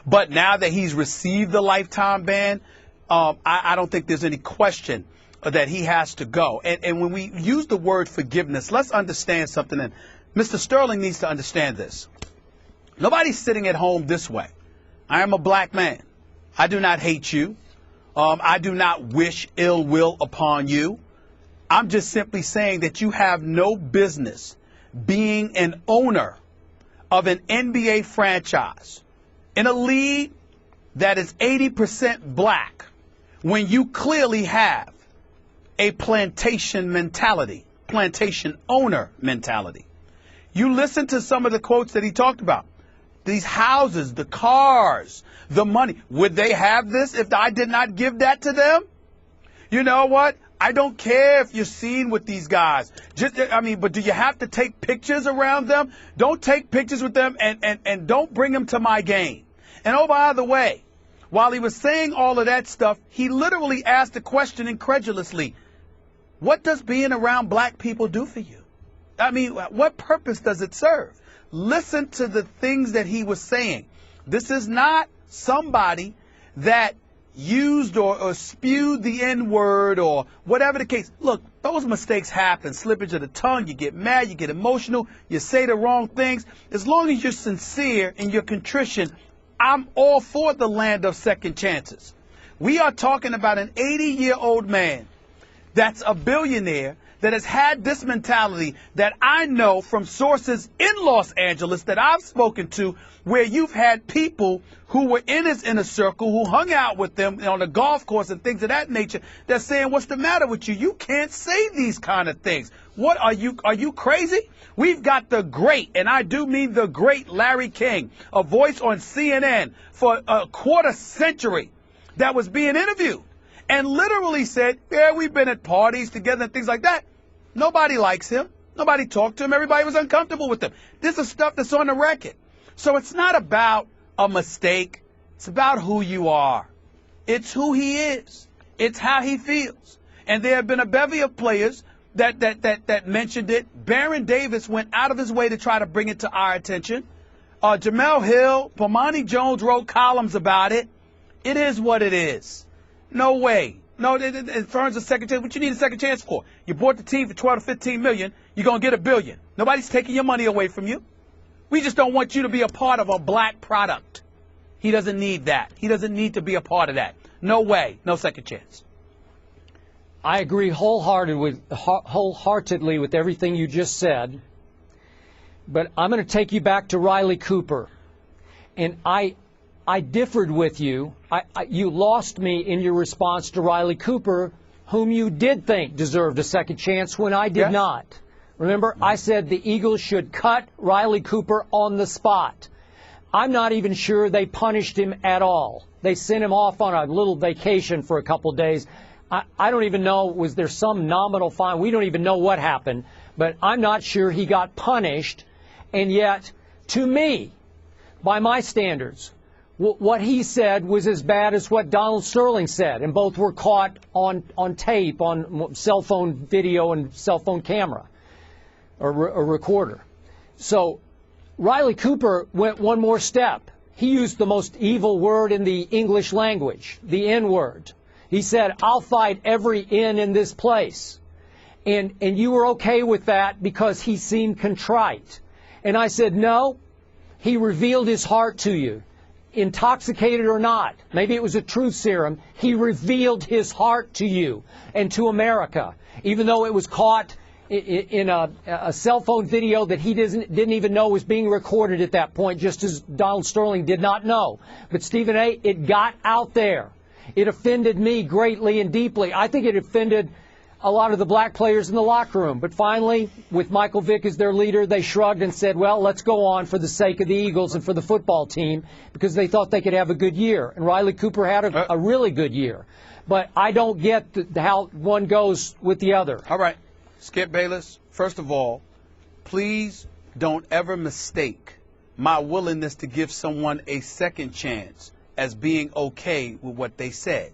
But now that he's received the lifetime ban, I don't think there's any question that he has to go. And when we use the word forgiveness, let's understand something. And Mr. Sterling needs to understand this. Nobody's sitting at home this way. I am a black man. I do not hate you. I do not wish ill will upon you. I'm just simply saying that you have no business being an owner of an NBA franchise in a league that is 80% black when you clearly have a plantation mentality, plantation owner mentality? You listen to some of the quotes that he talked about. These houses, the cars, the money. Would they have this if I did not give that to them? You know what? I don't care if you're seen with these guys. But do you have to take pictures around them? Don't take pictures with them and don't bring them to my game. And oh, by the way, while he was saying all of that stuff, he literally asked the question incredulously, what does being around black people do for you? I mean, what purpose does it serve? Listen to the things that he was saying. This is not somebody that used or spewed the N-word or whatever the case. Look, those mistakes happen. Slippage of the tongue, you get mad, you get emotional, you say the wrong things. As long as you're sincere in your contrition, I'm all for the land of second chances. We are talking about an 80-year-old man that's a billionaire that has had this mentality that I know from sources in Los Angeles that I've spoken to, where you've had people who were in his inner circle, who hung out with them on the golf course and things of that nature, they're saying, what's the matter with you? You can't say these kind of things. What are you crazy? We've got the great, and I do mean the great Larry King, a voice on CNN for a quarter century that was being interviewed and literally said, yeah, we've been at parties together and things like that. Nobody likes him. Nobody talked to him. Everybody was uncomfortable with him. This is stuff that's on the record. So it's not about a mistake. It's about who you are. It's who he is. It's how he feels. And there have been a bevy of players that mentioned it. Baron Davis went out of his way to try to bring it to our attention. Jamel Hill, Bomani Jones wrote columns about it. It is what it is. No way. No, in terms of second chance, what you need a second chance for? You bought the team for $12 to $15 million. You're going to get $1 billion. Nobody's taking your money away from you. We just don't want you to be a part of a black product. He doesn't need that. He doesn't need to be a part of that. No way. No second chance. I agree wholeheartedly with everything you just said. But I'm going to take you back to Riley Cooper. And I differed with you. You lost me in your response to Riley Cooper, whom you did think deserved a second chance when I did not. Remember, I said the Eagles should cut Riley Cooper on the spot. I'm not even sure they punished him at all. They sent him off on a little vacation for a couple days. I don't even know, was there some nominal fine? We don't even know what happened. But I'm not sure he got punished. And yet, to me, by my standards, what he said was as bad as what Donald Sterling said, and both were caught on tape, on cell phone video and cell phone camera or recorder. So Riley Cooper went one more step. He used the most evil word in the English language, the N-word. He said, I'll fight every N in this place. And you were okay with that because he seemed contrite. And I said, no, he revealed his heart to you. Intoxicated or not, maybe it was a truth serum, he revealed his heart to you and to America, even though it was caught in a cell phone video that he didn't even know was being recorded at that point, just as Donald Sterling did not know. But Stephen A., it got out there. It offended me greatly and deeply. I think it offended a lot of the black players in the locker room. But finally, with Michael Vick as their leader, they shrugged and said, well, let's go on for the sake of the Eagles and for the football team, because they thought they could have a good year. And Riley Cooper had a really good year. But I don't get how one goes with the other. All right. Skip Bayless, first of all, please don't ever mistake my willingness to give someone a second chance as being okay with what they said.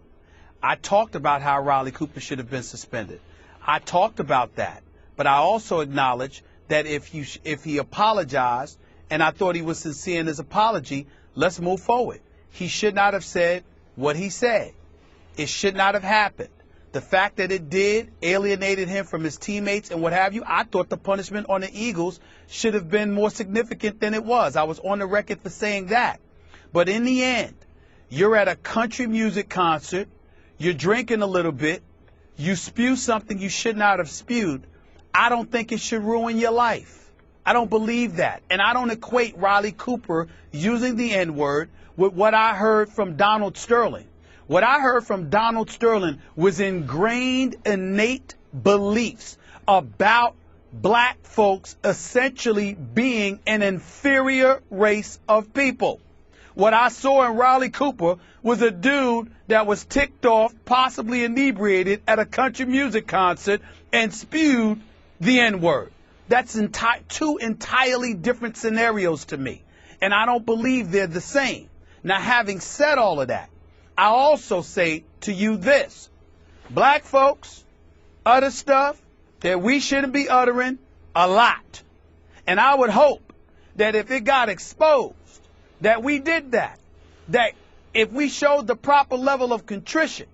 I talked about how Riley Cooper should have been suspended. I talked about that. But I also acknowledge that if he apologized, and I thought he was sincere in his apology, let's move forward. He should not have said what he said. It should not have happened. The fact that it did alienated him from his teammates and what have you. I thought the punishment on the Eagles should have been more significant than it was. I was on the record for saying that. But in the end, you're at a country music concert. You're drinking a little bit. You spew something you should not have spewed. I don't think it should ruin your life. I don't believe that. And I don't equate Riley Cooper using the N-word with what I heard from Donald Sterling. What I heard from Donald Sterling was ingrained, innate beliefs about black folks essentially being an inferior race of people. What I saw in Riley Cooper was a dude that was ticked off, possibly inebriated at a country music concert and spewed the N-word. That's two entirely different scenarios to me. And I don't believe they're the same. Now, having said all of that, I also say to you this. Black folks utter stuff that we shouldn't be uttering a lot. And I would hope that if it got exposed, that we did that. That if we showed the proper level of contrition,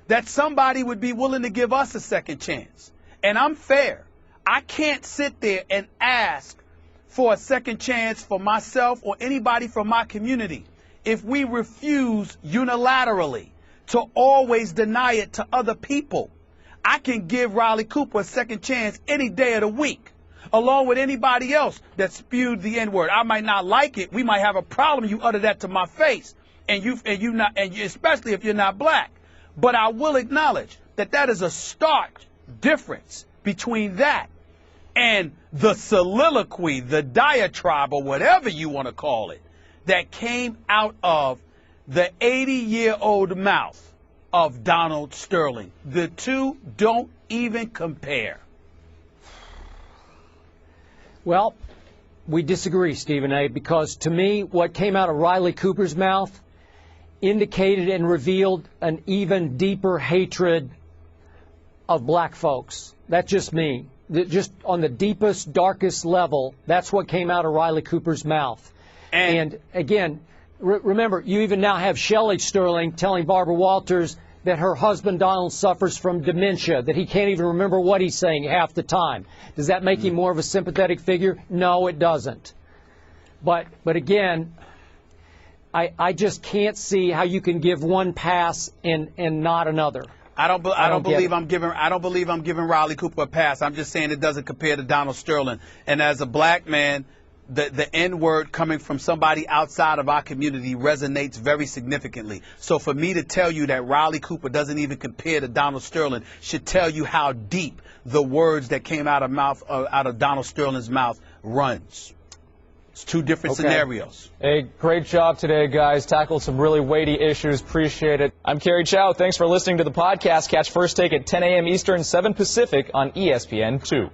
that somebody would be willing to give us a second chance. And I'm fair. I can't sit there and ask for a second chance for myself or anybody from my community if we refuse unilaterally to always deny it to other people. I can give Riley Cooper a second chance any day of the week, along with anybody else that spewed the N-word. I might not like it. We might have a problem. You utter that to my face, and you especially if you're not black. But I will acknowledge that that is a stark difference between that and the soliloquy, the diatribe, or whatever you want to call it, that came out of the 80-year-old mouth of Donald Sterling. The two don't even compare. Well, we disagree, Stephen A., because to me, what came out of Riley Cooper's mouth indicated and revealed an even deeper hatred of black folks. That's just me. Just on the deepest, darkest level, that's what came out of Riley Cooper's mouth. And again, remember, you even now have Shelley Sterling telling Barbara Walters that her husband Donald suffers from dementia, that he can't even remember what he's saying half the time. Does that make him more of a sympathetic figure? No, it doesn't. But again, I just can't see how you can give one pass and not another. I don't believe I'm giving Riley Cooper a pass. I'm just saying it doesn't compare to Donald Sterling. And as a black man, the N-word coming from somebody outside of our community resonates very significantly. So for me to tell you that Riley Cooper doesn't even compare to Donald Sterling should tell you how deep the words that came out of Donald Sterling's mouth runs. It's two different scenarios. Hey, great job today, guys. Tackled some really weighty issues. Appreciate it. I'm Kerry Chow. Thanks for listening to the podcast. Catch First Take at 10 a.m. Eastern, 7 Pacific on ESPN2.